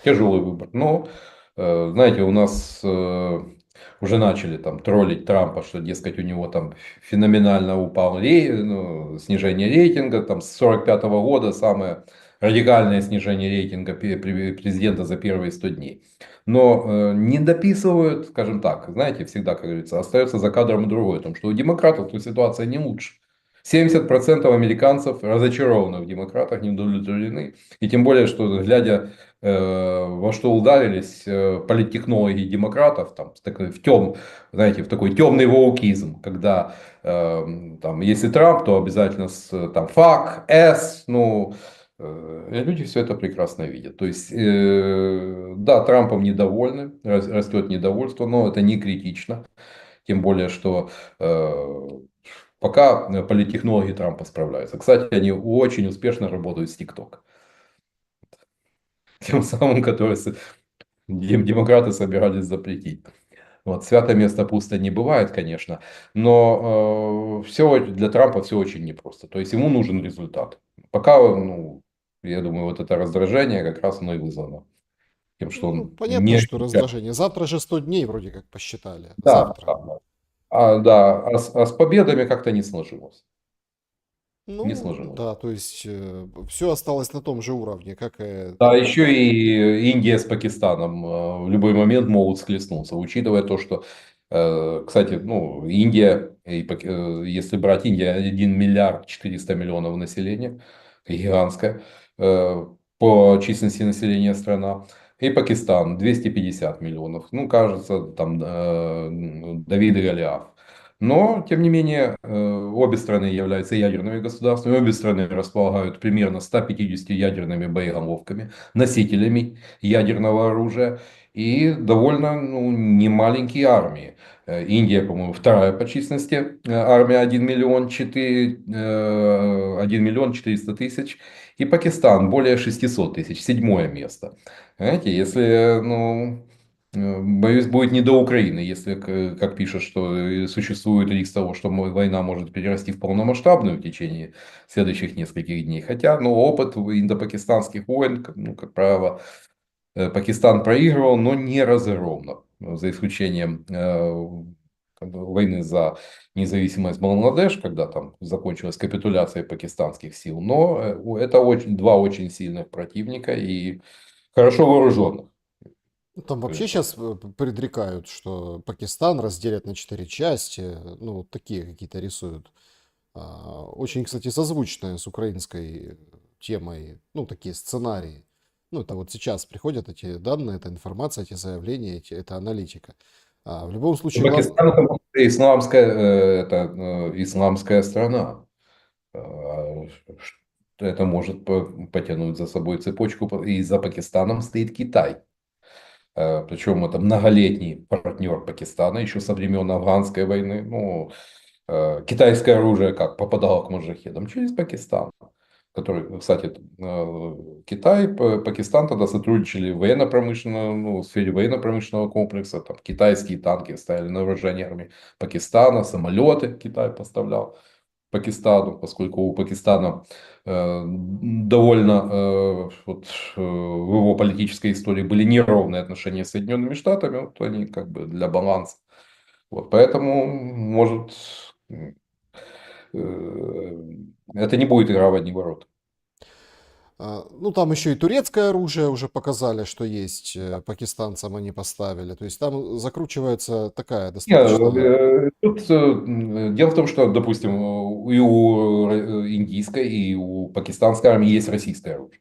тяжелый выбор. Но, знаете, у нас уже начали там троллить Трампа, что, дескать, у него там феноменально упал снижение рейтинга, там с 45-го года самое радикальное снижение рейтинга президента за первые 100 дней. Но не дописывают, скажем так, знаете, всегда, как говорится, остается за кадром другое, том, что у демократов тут ситуация не лучше. 70% американцев разочарованы в демократах, не удовлетворены. И тем более, что глядя во что ударились политтехнологи демократов, там, знаете, в такой темный воукизм, когда там, если Трамп, то обязательно там, фак, С, ну, Люди все это прекрасно видят. То есть, да, Трампом недовольны, растет недовольство, но это не критично. Тем более, что пока политтехнологи Трампа справляются. Кстати, они очень успешно работают с TikTok. Тем самым, который демократы собирались запретить. Вот, святое место пусто не бывает, конечно, но все для Трампа все очень непросто. То есть ему нужен результат. Пока, ну, я думаю, вот это раздражение как раз оно и вызвано тем, что Ну, он понятно, не что раздражение. Завтра же 100 дней вроде как посчитали. Да, Завтра. да, да. А с победами как-то не сложилось. Не Ну, сложилось. да, то есть все осталось на том же уровне, как и Да, еще и Индия с Пакистаном в любой момент могут схлестнуться, учитывая то, что, кстати, ну, Индия, если брать Индия, 1 миллиард 400 миллионов населения, гигантская по численности населения страна, и Пакистан 250 миллионов, ну, кажется, там Давид и Голиаф. Но, тем не менее, обе страны являются ядерными государствами, обе страны располагают примерно 150 ядерными боеголовками, носителями ядерного оружия и довольно ну, немаленькие армии. Индия, по-моему, вторая по численности, армия 1 миллион 400 тысяч, и Пакистан более 600 тысяч, седьмое место. Знаете, если, ну, боюсь, будет не до Украины, если, как пишут, что существует риск того, что война может перерасти в полномасштабную в течение следующих нескольких дней. Хотя, ну, опыт индо-пакистанских войн, ну, как правило, Пакистан проигрывал, но не разгромно, за исключением как бы войны за независимость Бангладеш, когда там закончилась капитуляция пакистанских сил. Но это два очень сильных противника и хорошо вооруженных. Ну, там вообще Прежде сейчас предрекают, что Пакистан разделят на 4 части. Ну, вот такие какие-то рисуют. Очень, кстати, созвучные с украинской темой. Ну, такие сценарии. Ну, это вот сейчас приходят эти данные, эта информация, эти заявления, это аналитика. В любом случае, главное... Пакистан это исламская, исламская страна. А, Это может потянуть за собой цепочку. И за Пакистаном стоит Китай. Причем это многолетний партнер Пакистана еще со времен Афганской войны. Ну, китайское оружие как попадало к маджахедам через Пакистан. Который, кстати, Китай, Пакистан тогда сотрудничали в военно-промышленном, ну, в сфере военно-промышленного комплекса. Там китайские танки стояли на вооружении армии Пакистана, самолеты Китай поставлял Пакистану, поскольку у Пакистана довольно вот, в его политической истории были неровные отношения с Соединенными Штатами, вот они как бы для баланса. Вот, поэтому, может, это не будет игра в одни ворота. Ну, там еще и турецкое оружие уже показали, что есть, пакистанцам они поставили. То есть там закручивается такая Не, достаточно... тут дело в том, что, допустим, и у индийской, и у пакистанской армии есть российское оружие.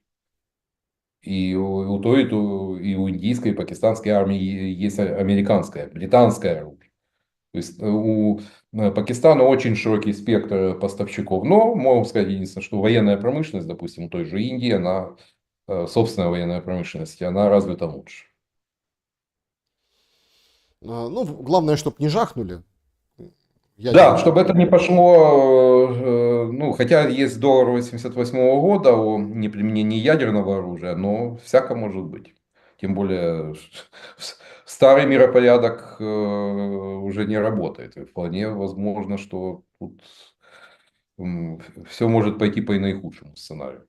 И у той, и у индийской, и пакистанской армии есть американское, британское оружие. То есть у Пакистана очень широкий спектр поставщиков. Но, могу сказать единственное, что военная промышленность, допустим, у той же Индии, она, собственная военная промышленность, она развита лучше. Ну, главное, чтобы не жахнули Да, ядерным. чтобы это не пошло, ну, хотя есть договор 88 года о неприменении ядерного оружия, но всяко может быть. Тем более старый миропорядок уже не работает. И вполне возможно, что тут все может пойти по наихудшему сценарию.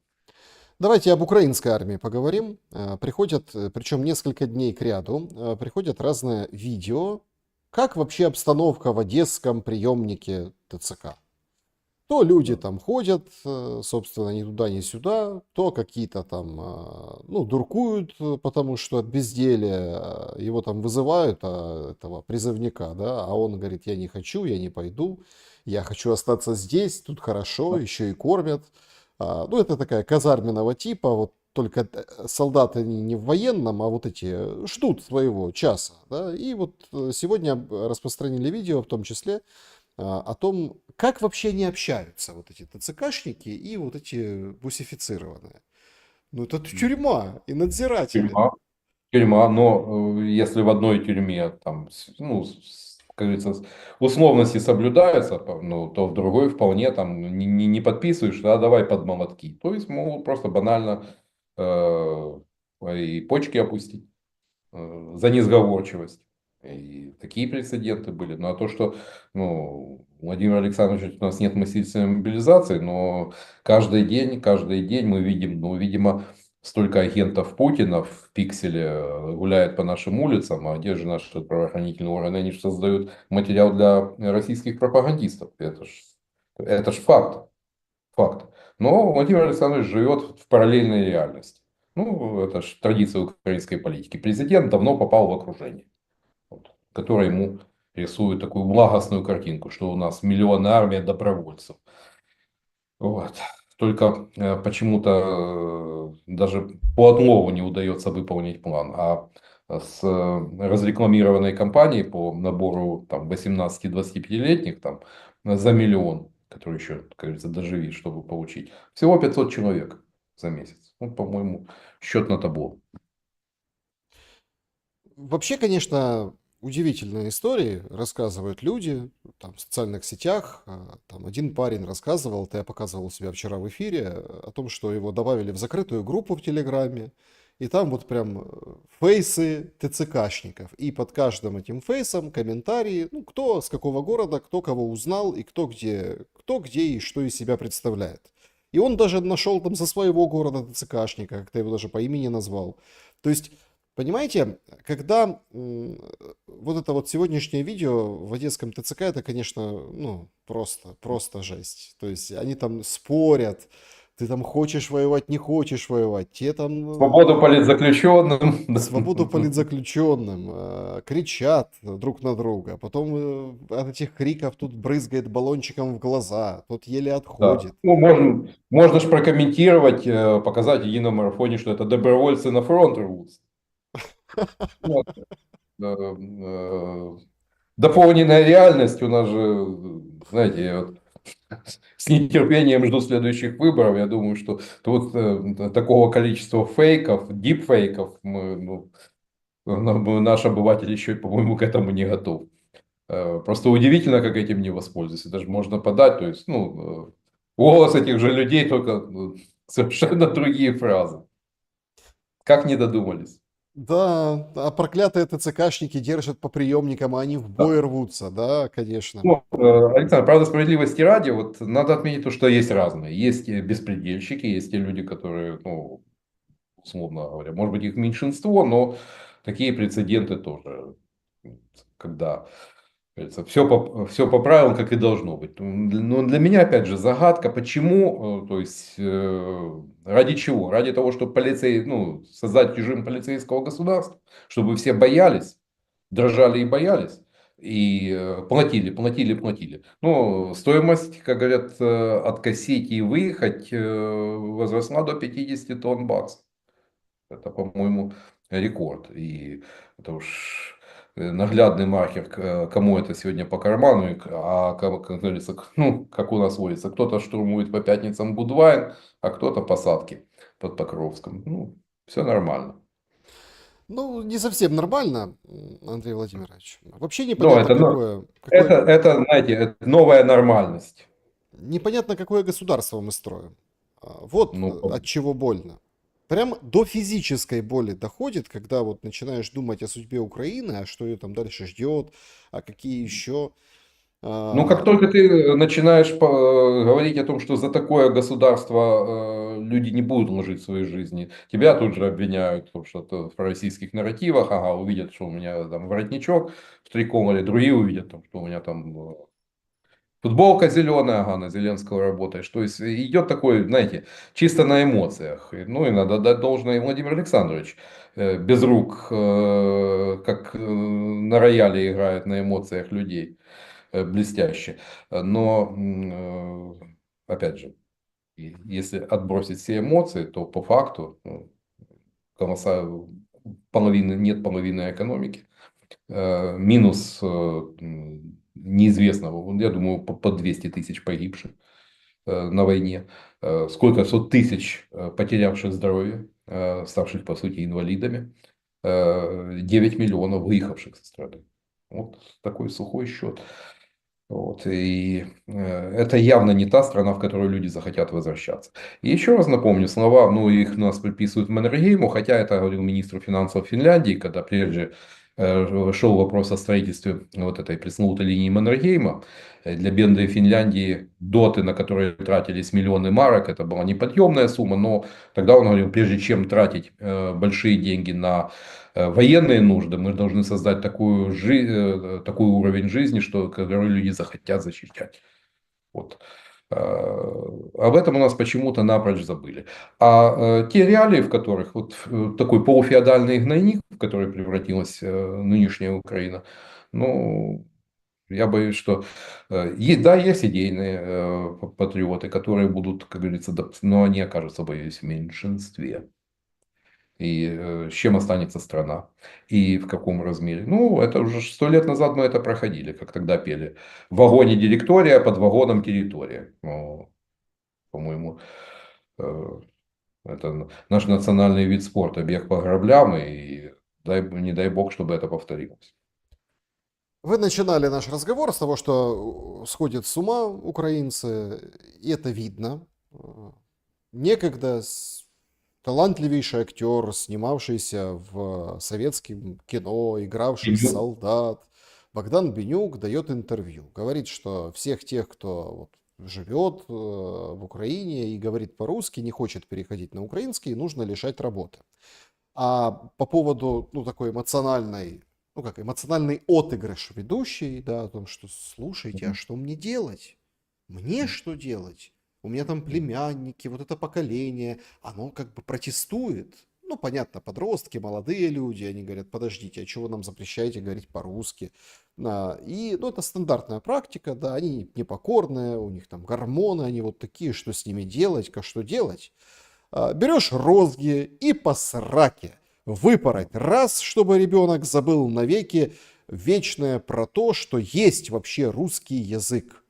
Давайте об украинской армии поговорим. Приходят, причем несколько дней к ряду, приходят разные видео, как вообще обстановка в одесском приемнике ТЦК. То люди Да. там ходят, собственно, ни туда, ни сюда, то какие-то там, ну, дуркуют, потому что от безделия его там вызывают, этого призывника, да, а он говорит, я не хочу, я не пойду, я хочу остаться здесь, тут хорошо, еще и кормят. Ну, это такая казарменного типа, вот только солдаты не в военном, а вот эти ждут своего часа, да, и вот сегодня распространили видео, в том числе, о том, как вообще не общаются вот эти ТЦКшники и вот эти бусифицированные. Ну, это тюрьма и надзиратели. Тюрьма. Тюрьма, но если в одной тюрьме там, ну, как говорится, условности соблюдаются, ну, то в другой вполне там не подписываешь, а давай под молотки. То есть могут просто банально и почки опустить за несговорчивость. И такие прецеденты были. Ну, а то, что ну, Владимир Александрович, у нас нет мыслительной мобилизации, но каждый день мы видим, ну, видимо, столько агентов Путина в пикселе гуляет по нашим улицам, а где же наши правоохранительные органы? Они же создают материал для российских пропагандистов. Это ж факт. Факт. Но Владимир Александрович живет в параллельной реальности. Ну, это же традиция украинской политики. Президент давно попал в окружение, вот, которое ему рисует такую благостную картинку, что у нас миллионная армия добровольцев. Вот. Только почему-то даже по отлову не удается выполнить план. А с разрекламированной кампанией по набору там, 18-25-летних там, за миллион, который еще, как говорится, доживи, чтобы получить, всего 500 человек за месяц. Ну, по-моему, счет на табло. Вообще, конечно, удивительные истории рассказывают люди там, в социальных сетях. Там один парень рассказывал, это я показывал у себя вчера в эфире, о том, что его добавили в закрытую группу в Телеграме. И там вот прям фейсы ТЦКшников. И под каждым этим фейсом комментарии, ну, кто с какого города, кто кого узнал и кто где и что из себя представляет. И он даже нашел там со своего города ТЦКшника, как-то его даже по имени назвал. То есть понимаете, когда вот это вот сегодняшнее видео в одесском ТЦК, это, конечно, ну, просто жесть. То есть они там спорят, ты там хочешь воевать, не хочешь воевать, те там Свободу политзаключенным. свободу политзаключенным, кричат друг на друга, а потом от этих криков тут брызгает баллончиком в глаза, тот еле Да. отходит. Ну, можно же прокомментировать, показать в едином марафоне, что это добровольцы на фронт рвутся. Вот. Дополненная реальность у нас же, знаете, я вот с нетерпением жду следующих выборов. Я думаю, что тут такого количества фейков, дипфейков, наш обыватель еще, по-моему, к этому не готов. Просто удивительно, как этим не воспользоваться. Даже можно подать, то есть, ну, голос этих же людей, только совершенно другие фразы. Как не додумались? Да, а проклятые ТЦКшники держат по приемникам, а они в Да. бой рвутся, да, конечно. Ну, Александр, правда, справедливости ради, вот надо отметить то, что есть разные. Есть беспредельщики, есть те люди, которые, ну, условно говоря, может быть, их меньшинство, но такие прецеденты тоже, когда все по правилам, как и должно быть. Но для меня, опять же, загадка, почему, то есть, ради чего? Ради того, чтобы ну, создать режим полицейского государства, чтобы все боялись, дрожали и боялись. И платили. Ну, стоимость, как говорят, откосить и выехать возросла до 50 тонн баксов. Это, по-моему, рекорд. И это уж наглядный маркер, кому это сегодня по карману, как говорится, ну, как у нас водится, кто-то штурмует по пятницам Гудвайн, а кто-то посадки под Покровском. Ну, все нормально. Ну, не совсем нормально, Андрей Владимирович. Вообще Но непонятно, знаете, это новая нормальность. непонятно, какое государство мы строим. Вот Ну, от чего больно. Прям до физической боли доходит, когда вот начинаешь думать о судьбе Украины, а что ее там дальше ждет, а какие еще. Ну, как А, только ты начинаешь говорить о том, что за такое государство люди не будут ложить свои жизни, тебя тут же обвиняют в том, что ты в российских нарративах, ага, увидят, что у меня там воротничок в триком, или другие увидят, там, что у меня там футболка зеленая, ага, на Зеленского работаешь. То есть идет такой, знаете, чисто на эмоциях. Ну и надо дать должное и Владимир Александрович. Без рук, как на рояле играет на эмоциях людей блестяще. Но, опять же, если отбросить все эмоции, то по факту ну, нет половины экономики. Минус неизвестного, я думаю, по 200 тысяч погибших. на войне, сколько сот тысяч потерявших здоровье, ставших по сути инвалидами, 9 миллионов выехавших со страны. Вот такой сухой счет. Вот, и это явно не та страна, в которую люди захотят возвращаться. И еще раз напомню слова, ну их нас приписывают Маннергейму, хотя это говорил министр финансов Финляндии, когда прежде шел вопрос о строительстве вот этой пресловутой линии Маннергейма. Для бедной Финляндии доты, на которые тратились миллионы марок, это была неподъемная сумма, но тогда он говорил, прежде чем тратить большие деньги на военные нужды, мы должны создать такой уровень жизни, что который люди захотят защищать. Вот. Об этом у нас почему-то напрочь забыли. А те реалии, в которых вот такой полуфеодальный гнойник, в который превратилась нынешняя Украина, ну, я боюсь, что да, есть идейные патриоты, которые будут, как говорится, но они окажутся, боюсь, в меньшинстве. И с чем останется страна, и в каком размере. Ну, это уже 100 лет назад мы это проходили, как тогда пели. В вагоне директория, под вагоном территория. Ну, по-моему, э, это наш национальный вид спорта, бег по граблям, и не дай бог, чтобы это повторилось. Вы начинали наш разговор с того, что сходят с ума украинцы, и это видно. Некогда талантливейший актер, снимавшийся в советском кино, игравший Бенюк. солдат, Богдан Бенюк дает интервью. Говорит, что всех тех, кто вот живет в Украине и говорит по-русски, не хочет переходить на украинский, нужно лишать работы. А по поводу, ну, такой эмоциональной, ну, как эмоциональный отыгрыш ведущий, да, о том, что слушайте, а что мне делать? Мне что делать? У меня там племянники, вот это поколение, оно как бы протестует. Ну, понятно, подростки, молодые люди, они говорят, подождите, а чего вы нам запрещаете говорить по-русски? И, ну, это стандартная практика, да, они непокорные, у них там гормоны, они вот такие, что с ними делать, как что делать? Берешь розги и по сраке выпороть раз, чтобы ребенок забыл навеки вечное про то, что есть вообще русский язык.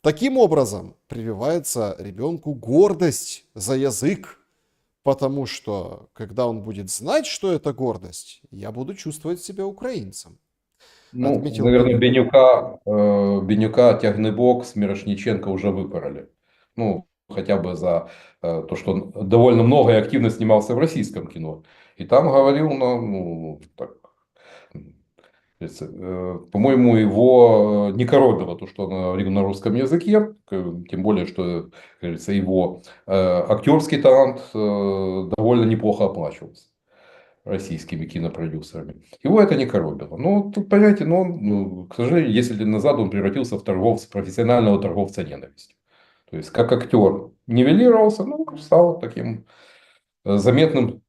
Таким образом прививается ребенку гордость за язык, потому что когда он будет знать, что это гордость, я буду чувствовать себя украинцем, Ну, отметил наверное, Бенюк. Бенюка, Тягнебок, Смирошниченко уже выпороли. Ну, хотя бы за то, что он довольно много и активно снимался в российском кино. И там говорил, ну, так, по-моему, его не коробило то, что он говорил на русском языке, тем более, что, как говорится, его актерский талант довольно неплохо оплачивался российскими кинопродюсерами. Его это не коробило. Но тут, понимаете, к сожалению, 10 лет назад он превратился в профессионального торговца ненавистью. То есть, как актер нивелировался, ну, стал таким заметным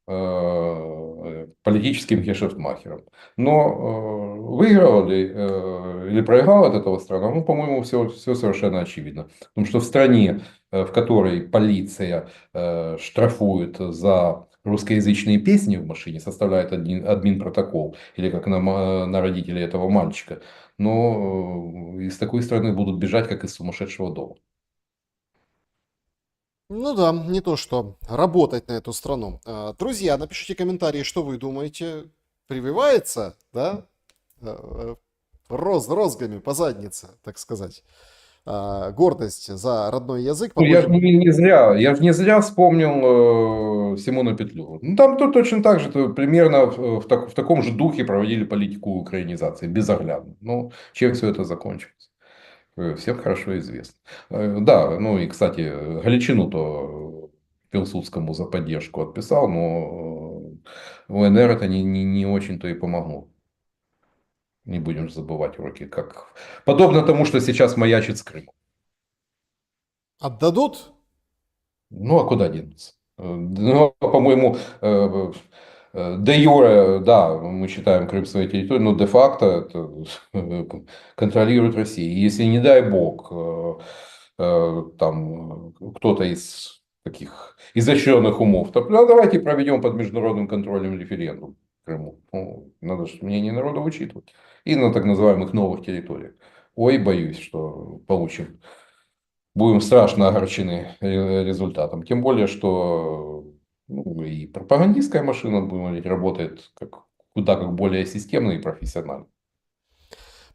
политическим гешефтмахером. Но выиграла ли или проиграла от этого страна, ну, по-моему, все совершенно очевидно. Потому что в стране, в которой полиция штрафует за русскоязычные песни в машине, составляет админ протокол, или как на родителей этого мальчика, но из такой страны будут бежать, как из сумасшедшего дома. Ну да, не то что работать на эту страну. Друзья, напишите комментарии, что вы думаете. Прививается, да? Розгами по заднице, так сказать. Гордость за родной язык. Ну, я же Подводим. не зря вспомнил Симона Петлюру. Ну, там тут точно так же, примерно в таком же духе проводили политику украинизации, безоглядно. Ну, чем все это закончилось? Всем хорошо известно. Да, ну и, кстати, Галичину-то Пилсудскому за поддержку отписал, но УНР это не очень-то и помогло. Не будем же забывать уроки, как подобно тому, что сейчас маячит с Крымом. Отдадут? Ну, а куда денутся? Ну, по-моему, де юре, да, мы считаем Крым своей территорией, но де-факто это контролирует Россия. И если, не дай бог, там кто-то из таких изощренных умов, то давайте проведем под международным контролем референдум в Крыму. Ну, надо же мнение народа учитывать. И на так называемых новых территориях. Ой, боюсь, что получим будем страшно огорчены результатом. Тем более, что ну, и пропагандистская машина, будем говорить, работает куда как более системно и профессионально.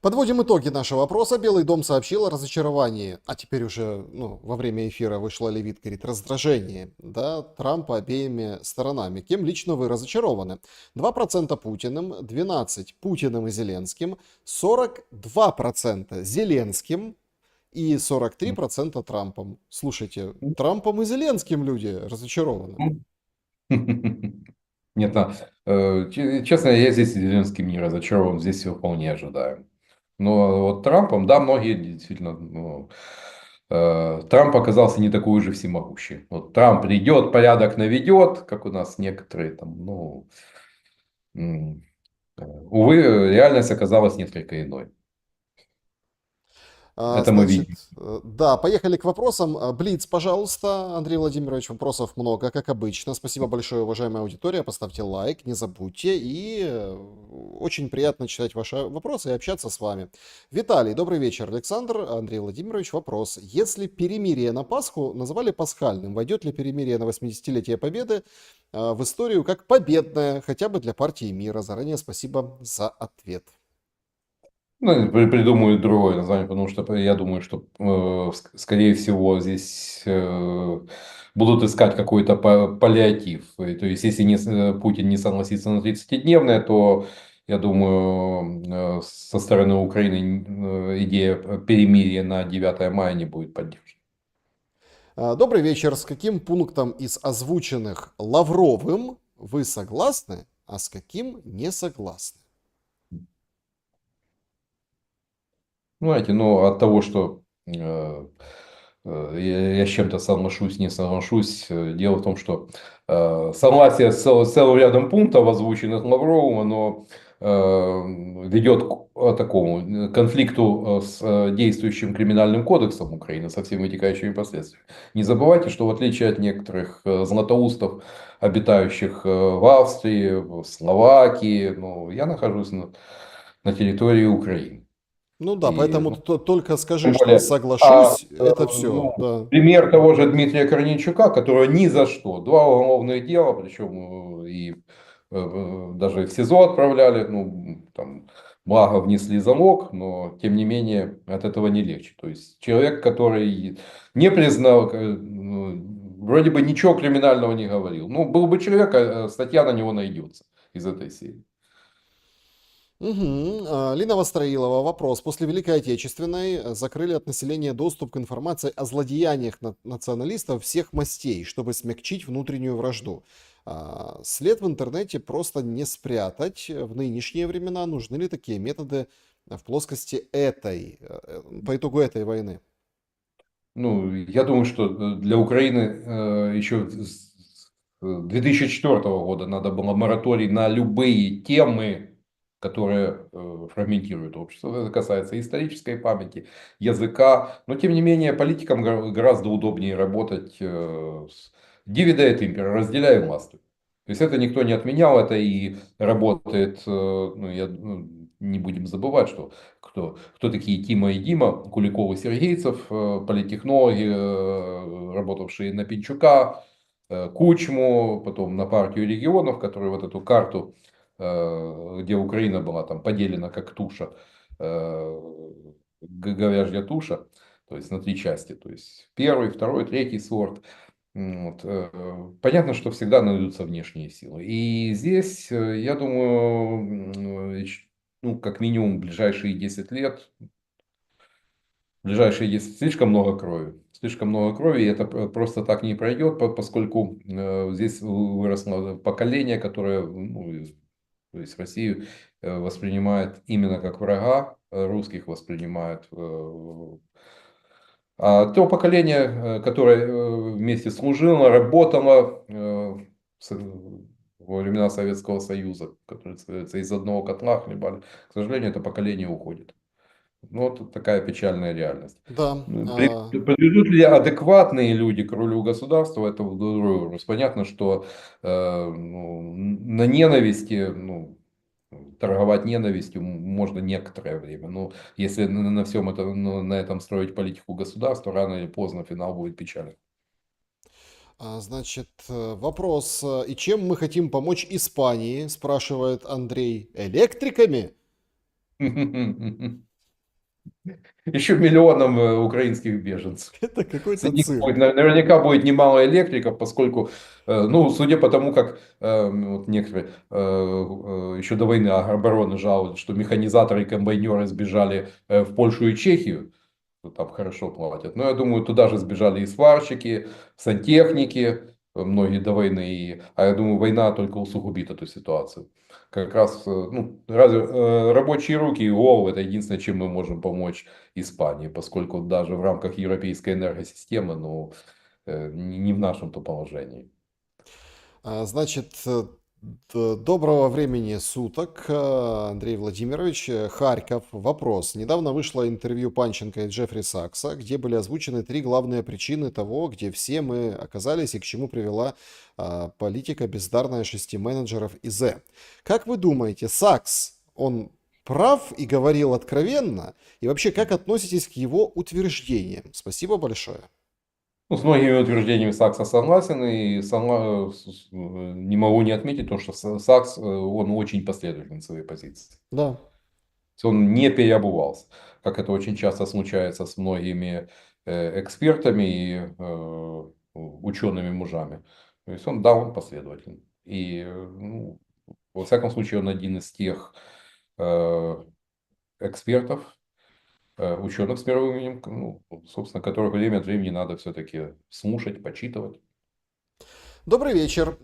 Подводим итоги нашего опроса. Белый дом сообщил о разочаровании, а теперь уже во время эфира вышла Левит, говорит, раздражение, да, Трампа обеими сторонами. Кем лично вы разочарованы? 2% Путиным, 12% Путиным и Зеленским, 42% Зеленским и 43% Трампом. Слушайте, Трампом и Зеленским люди разочарованы. Нет, честно, я здесь Зеленским не разочарован, здесь все вполне ожидаем. Но вот Трампом, да, многие действительно, ну, Трамп оказался не такой уже всемогущий. Вот Трамп придет, порядок наведет, как у нас некоторые там, ну, м, увы, реальность оказалась несколько иной. Это мы Значит, видим. да, поехали к вопросам. Блиц, пожалуйста, Андрей Владимирович, вопросов много, как обычно. Спасибо большое, уважаемая аудитория. Поставьте лайк, не забудьте. И очень приятно читать ваши вопросы и общаться с вами. Виталий, добрый вечер. Александр, Андрей Владимирович, вопрос. Если перемирие на Пасху называли пасхальным, войдет ли перемирие на 80-летие Победы в историю как победное, хотя бы для партии мира? Заранее спасибо за ответ. Ну, придумают другое название, потому что я думаю, что, скорее всего, здесь будут искать какой-то паллиатив. То есть, если Путин не согласится на 30-дневное, то, я думаю, со стороны Украины идея перемирия на 9 мая не будет поддержана. Добрый вечер. С каким пунктом из озвученных Лавровым вы согласны, а с каким не согласны? Ну, знаете, ну, от того, что я с чем-то соглашусь, не соглашусь, дело в том, что согласие с целым рядом пунктов, озвученных Лавровым, оно ведет к такому конфликту с действующим криминальным кодексом Украины, со всеми вытекающими последствиями. Не забывайте, что в отличие от некоторых златоустов, обитающих в Австрии, в Словакии, ну, я нахожусь на территории Украины. Ну да, И, поэтому ну, только скажи, тем что более, соглашусь, это все, ну, да. пример того же Дмитрия Корнейчука, которого ни за что, два уголовных дела, причем и даже в СИЗО отправляли, ну, там, благо внесли залог, но тем не менее от этого не легче. То есть человек, который не признал, ну, вроде бы ничего криминального не говорил. Ну, был бы человек, статья на него найдется из этой серии. Мгм. Лина Востроилова, вопрос. После Великой Отечественной закрыли от населения доступ к информации о злодеяниях националистов всех мастей, чтобы смягчить внутреннюю вражду. След в интернете просто не спрятать. В нынешние времена нужны ли такие методы в плоскости по итогу этой войны? Ну, я думаю, что для Украины еще с 2004 года надо было мораторий на любые темы, которые фрагментируют общество. Это касается исторической памяти, языка. Но, тем не менее, политикам гораздо удобнее работать с «divide et impera», разделяй власть. То есть, это никто не отменял, это и работает, не будем забывать, что кто такие Тима и Дима, Куликов и Сергейцев, политтехнологи, работавшие на Пинчука, Кучму, потом на партию регионов, которые вот эту карту, где Украина была там поделена как туша, говяжья туша, то есть на три части, то есть первый, второй, третий сорт. Вот. Понятно, что всегда найдутся внешние силы. И здесь, я думаю, ну, как минимум, ближайшие 10 лет, ближайшие 10 слишком много крови. Слишком много крови, и это просто так не пройдет, поскольку здесь выросло поколение, которое, ну, то есть Россию воспринимает именно как врага, русских воспринимает. А то поколение, которое вместе служило, работало во времена Советского Союза, которые, говорится, из одного котла хлебали, к сожалению, это поколение уходит. Ну, вот такая печальная реальность. Да, Приведут ли адекватные люди к рулю государства, это другой вопрос. Понятно, что ну, на ненависти, ну, торговать ненавистью можно некоторое время. Но если на всем этом, на этом строить политику государства, рано или поздно финал будет печален. Значит, вопрос. И чем мы хотим помочь Испании, спрашивает Андрей. Электриками? Еще миллионам украинских беженцев. Это какой-то Среди них будет, цирк. наверняка будет немало электриков, поскольку, ну, судя по тому, как вот некоторые еще до войны обороны жалуются, что механизаторы и комбайнеры сбежали в Польшу и Чехию, то там хорошо платят. Но я думаю, туда же сбежали и сварщики, сантехники, многие до войны. А я думаю, война только усугубит эту ситуацию. Как раз, ну, рабочие руки и головы — это единственное, чем мы можем помочь Испании, поскольку даже в рамках европейской энергосистемы, ну, не в нашем-то положении. Значит, доброго времени суток, Андрей Владимирович. Харьков. Вопрос. Недавно вышло интервью Панченко и Джеффри Сакса, где были озвучены три главные причины того, где все мы оказались и к чему привела политика бездарная шести менеджеров ИЗ. Как вы думаете, Сакс, он прав и говорил откровенно? И вообще, как относитесь к его утверждениям? Спасибо большое. Ну, с многими утверждениями Сакса согласен, и не могу не отметить то, что Сакс, он очень последователен в своей позиции. Да. Есть он не переобувался, как это очень часто случается с многими экспертами и учеными мужами. То есть он, да, он последователен. И, ну, во всяком случае, он один из тех экспертов, ученых с мировым именем, ну, собственно, которых время от времени надо все-таки слушать, почитывать. Добрый вечер.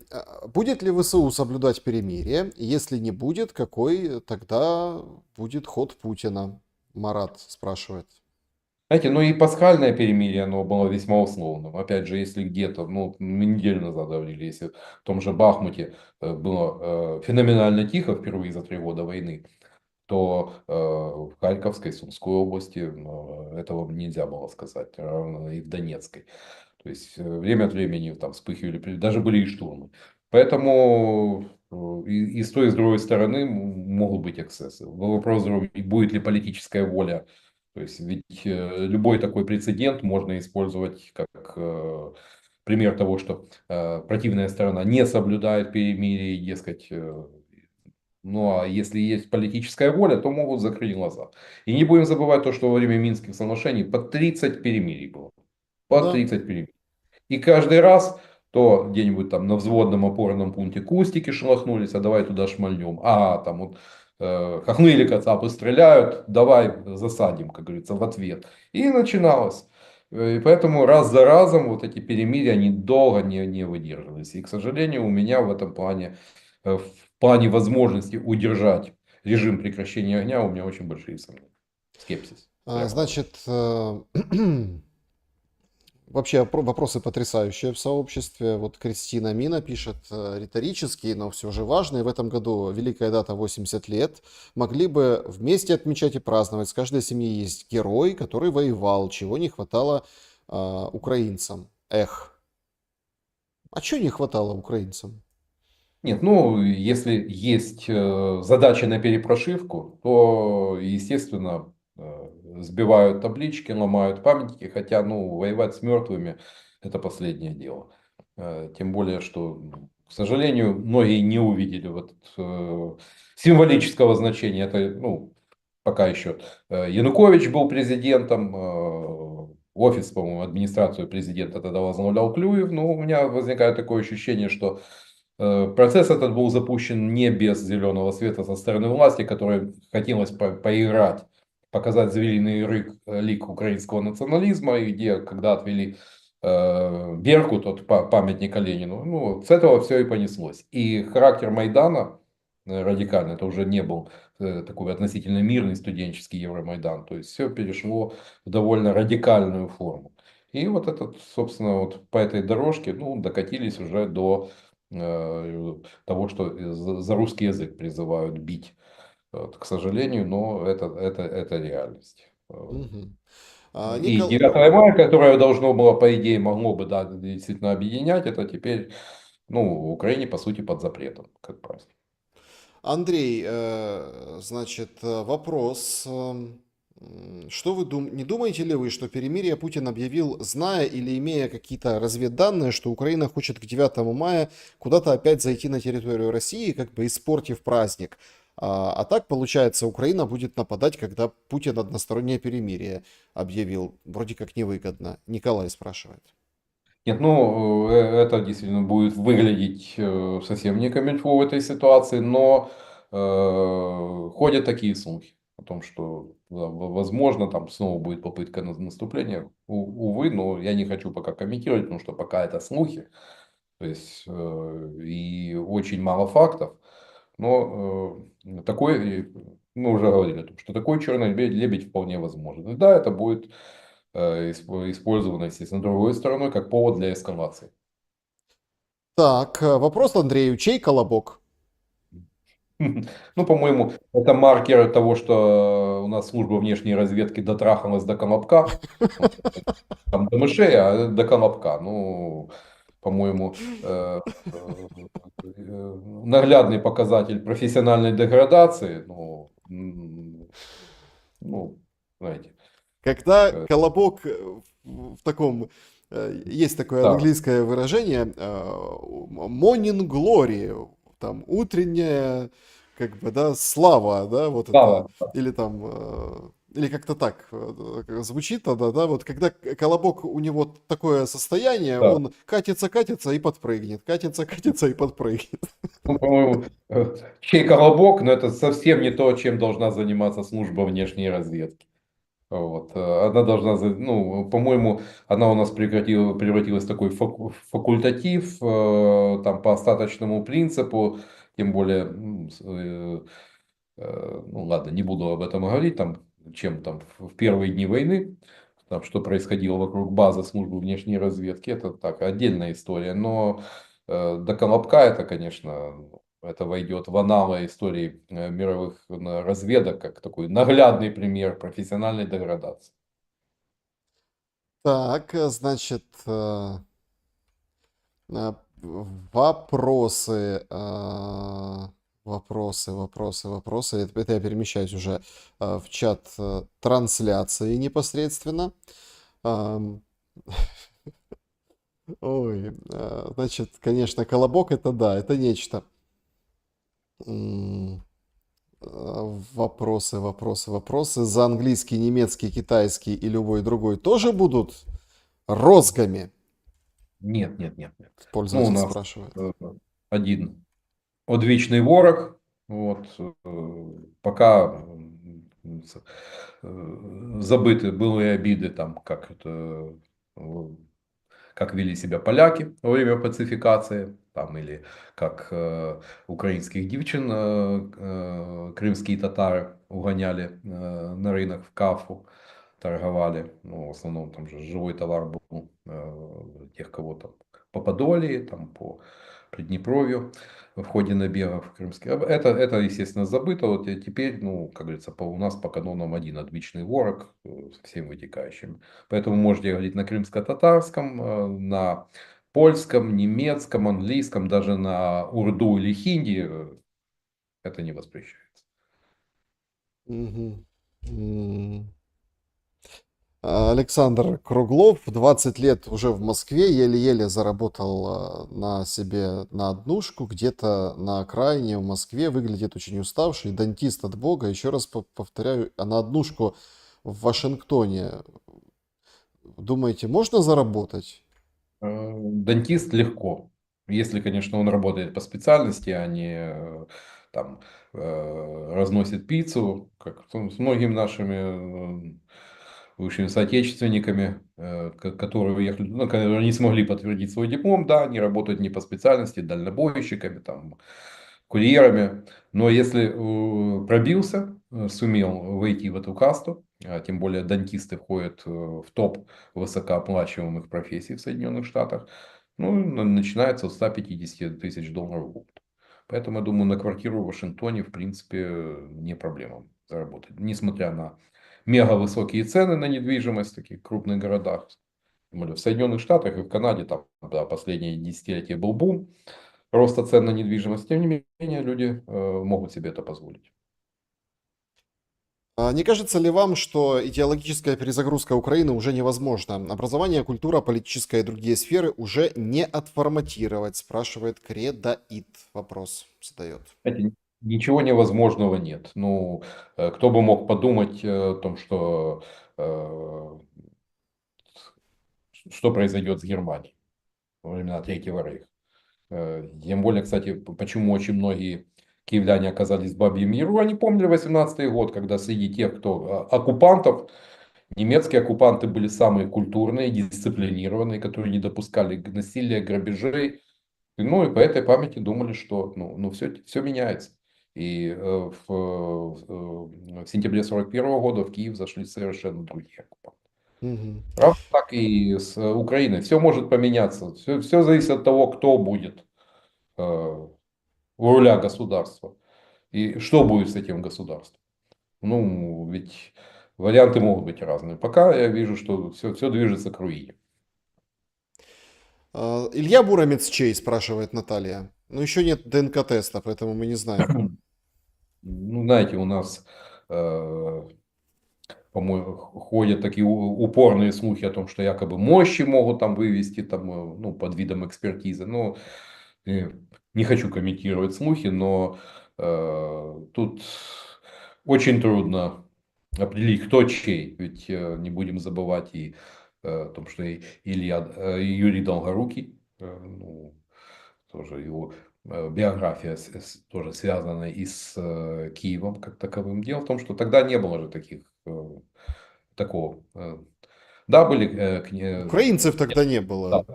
Будет ли ВСУ соблюдать перемирие? Если не будет, какой тогда будет ход Путина? Марат спрашивает. Знаете, ну и пасхальное перемирие, оно было весьма условным. Опять же, если где-то, ну, мы неделю назад говорили, если в том же Бахмуте было феноменально тихо впервые за 3 года войны, то в Харьковской, Сумской области этого нельзя было сказать, равно и в Донецкой. То есть время от времени там вспыхивали, даже были и штурмы. Поэтому и с той, и с другой стороны могут быть эксцессы. Вопрос, будет ли политическая воля. То есть ведь любой такой прецедент можно использовать как пример того, что противная сторона не соблюдает перемирие, и, дескать, ну а если есть политическая воля, то могут закрыть глаза. И не будем забывать то, что во время Минских соглашений по 30 перемирий было. По Да, 30 перемирий. И каждый раз то где-нибудь там на взводном опорном пункте кустики шелохнулись, а давай туда шмальнем. А там вот хохлы или кацапы стреляют, давай засадим, как говорится, в ответ. И начиналось. И поэтому раз за разом вот эти перемирия, они долго не выдерживались. И, к сожалению, у меня в этом плане, в плане возможности удержать режим прекращения огня, у меня очень большие сомнения. Скепсис. Прямо говоря. значит, вообще вопросы потрясающие в сообществе. Вот Кристина Мина пишет, риторический, но все же важный. В этом году великая дата 80 лет. Могли бы вместе отмечать и праздновать. С каждой семьи есть герой, который воевал, чего не хватало украинцам. Эх, а чего не хватало украинцам? Нет, ну, если есть задача на перепрошивку, то, естественно, сбивают таблички, ломают памятники, хотя, ну, воевать с мертвыми — это последнее дело. Тем более, что, ну, к сожалению, многие не увидели вот символического значения. Это, ну, пока еще Янукович был президентом, офис, по-моему, администрацию президента тогда возглавлял Клюев, но у меня возникает такое ощущение, что процесс этот был запущен не без зеленого света со стороны власти, которой хотелось поиграть, показать звериный лик украинского национализма, и где, когда отвели Беркут, тот памятник Ленину, ну, с этого все и понеслось. И характер Майдана радикально, это уже не был такой относительно мирный студенческий Евромайдан, то есть все перешло в довольно радикальную форму. И вот этот, собственно, вот по этой дорожке, ну, докатились уже до того, что за русский язык призывают бить. Вот, к сожалению, но это реальность. Мгм. И 9 мая, которое должно было, по идее, могло бы, да, действительно объединять, это теперь, ну, в Украине, по сути, под запретом, как праздник. Андрей, значит, вопрос. Что вы не думаете ли вы, что перемирие Путин объявил, зная или имея какие-то разведданные, что Украина хочет к 9 мая куда-то опять зайти на территорию России, как бы испортив праздник? А так, получается, Украина будет нападать, когда Путин одностороннее перемирие объявил. Вроде как невыгодно. Николай спрашивает. Нет, ну, это действительно будет выглядеть совсем не камильфо в этой ситуации, но ходят такие слухи о том, что да, возможно там снова будет попытка наступления. Увы, но я не хочу пока комментировать, потому что пока это слухи, то есть и очень мало фактов, но мы уже говорили о том, что такой черный лебедь вполне возможен. И да, это будет использовано, естественно, другой стороной, как повод для эскалации. Так, вопрос Андрею. Чей колобок? Ну, по-моему, это маркер того, что у нас служба внешней разведки дотрахалась до Колобка. Там до мышей, а до Колобка. Ну, по-моему, наглядный показатель профессиональной деградации. Ну, ну, знаете. Когда э, колобок в таком, есть такое Да, английское выражение, morning glory, там утренняя, как бы, да, слава, да, вот это, да, или там, или как-то так звучит тогда, да, вот когда колобок у него такое состояние, да. он катится и подпрыгнет, катится и подпрыгнет. Ну, по-моему, чей колобок, но это совсем не то, чем должна заниматься служба внешней разведки. Вот. Она должна, ну, по-моему, она у нас превратилась в такой факультатив, там, по остаточному принципу, тем более, ну ладно, не буду об этом говорить, там, чем там в первые дни войны, там, что происходило вокруг базы службы внешней разведки, это так, отдельная история, но до Колобка это, конечно, это войдет в аналы истории мировых разведок, как такой наглядный пример профессиональной деградации. Так, значит, А, Вопросы, вопросы. Это я перемещаюсь уже в чат трансляции непосредственно. Ам, Ой, значит, конечно, колобок это да, это нечто. М, Вопросы. За английский, немецкий, китайский и любой другой тоже будут розгами? Нет, нет, нет, нет. Ну, у Пользователь нас спрашивает. э, один одвечный ворог, вот, пока забыты былые обиды, там, как это, как вели себя поляки во время пацификации, там, или как украинских девчин крымские татары угоняли на рынок в Кафу, торговали. Ну, в основном там же живой товар был тех, кого там по Подоле, там, по Приднепровью в ходе набегов крымских. Это, естественно, забыто. Вот и теперь, ну, как говорится, у нас по канонам один отвечный ворог со всем вытекающим. Поэтому можете говорить на крымско-татарском, на польском, немецком, английском, даже на урду или хинди. Это не воспрещается. Мгм. Александр Круглов, 20 лет уже в Москве, еле-еле заработал на себе на однушку, где-то на окраине в Москве, выглядит очень уставший, дантист от бога, еще раз повторяю, а на однушку в Вашингтоне, думаете, можно заработать? Дантист легко. Если, конечно, он работает по специальности, а не там разносит пиццу, как с многими нашими бывшими соотечественниками, которые уехали, ну, которые не смогли подтвердить свой диплом, да, они работают не по специальности, дальнобойщиками, там, курьерами. Но если пробился, сумел войти в эту касту, а тем более дантисты входят в топ высокооплачиваемых профессий в Соединенных Штатах, ну, начинается от 150 тысяч долларов в год. Поэтому, я думаю, на квартиру в Вашингтоне, в принципе, не проблема заработать. Несмотря на мега высокие цены на недвижимость в таких крупных городах. Тем более в Соединенных Штатах и в Канаде там, да, последние десятилетия был бум. роста цен на недвижимость. Тем не менее, люди могут себе это позволить. Не кажется ли вам, что идеологическая перезагрузка Украины уже невозможна? Образование, культура, политическая и другие сферы уже не отформатировать, спрашивает Кредаит. Вопрос задает. Знаете, ничего невозможного нет. Ну, кто бы мог подумать о том, э, что произойдет с Германией во времена Третьего Рейха. Тем более, кстати, почему очень многие киевляне оказались в Бабьем Яру, они помнили 18-й год, когда среди тех, кто оккупантов, немецкие оккупанты были самые культурные, дисциплинированные, которые не допускали насилия, грабежей. Ну и по этой памяти думали, что все меняется. И в сентябре 41 года в Киев зашли совершенно другие оккупанты. Мгм. Равно так и с Украиной. Все может поменяться. Все зависит от того, кто будет у руля государства. И что будет с этим государством. Ну, ведь варианты могут быть разные. Пока я вижу, что все движется к руине. Илья Буромец чей, спрашивает Наталья. Ну, еще нет ДНК-теста, поэтому мы не знаем. Ну, знаете, у нас, по-моему, ходят такие упорные слухи о том, что якобы мощи могут там вывести там, ну, под видом экспертизы. Ну, э, не хочу комментировать слухи, но тут очень трудно определить, кто чей. Ведь не будем забывать и о том, что и Юрий Долгорукий, ну, тоже его биография тоже связана и с Киевом как таковым. Дело в том, что тогда не было же такого. Да, были Украинцев тогда не да, было,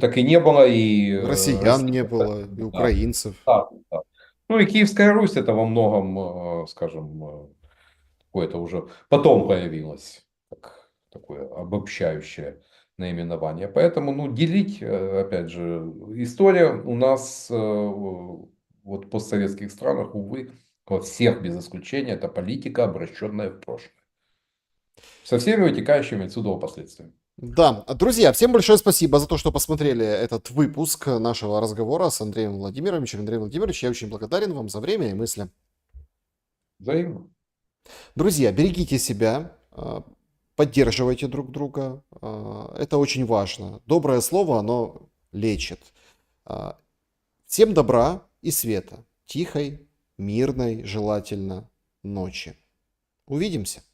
так и не было, и россиян Россия. не было, и Да, украинцев. да, да. Ну и Киевская Русь это во многом, скажем, какое-то уже потом появилось, как такое обобщающее наименование. Поэтому, ну, делить, опять же, история у нас вот в постсоветских странах, увы, во всех без исключения, это политика, обращенная в прошлое. Со всеми вытекающими отсюда последствиями. Да, друзья, всем большое спасибо за то, что посмотрели этот выпуск нашего разговора с Андреем Владимировичем. Андрей Владимирович, я очень благодарен вам за время и мысли. Взаимно. Друзья, берегите себя, поддерживайте друг друга. Это очень важно. Доброе слово, оно лечит. Всем добра и света. Тихой, мирной, желательно, ночи. Увидимся.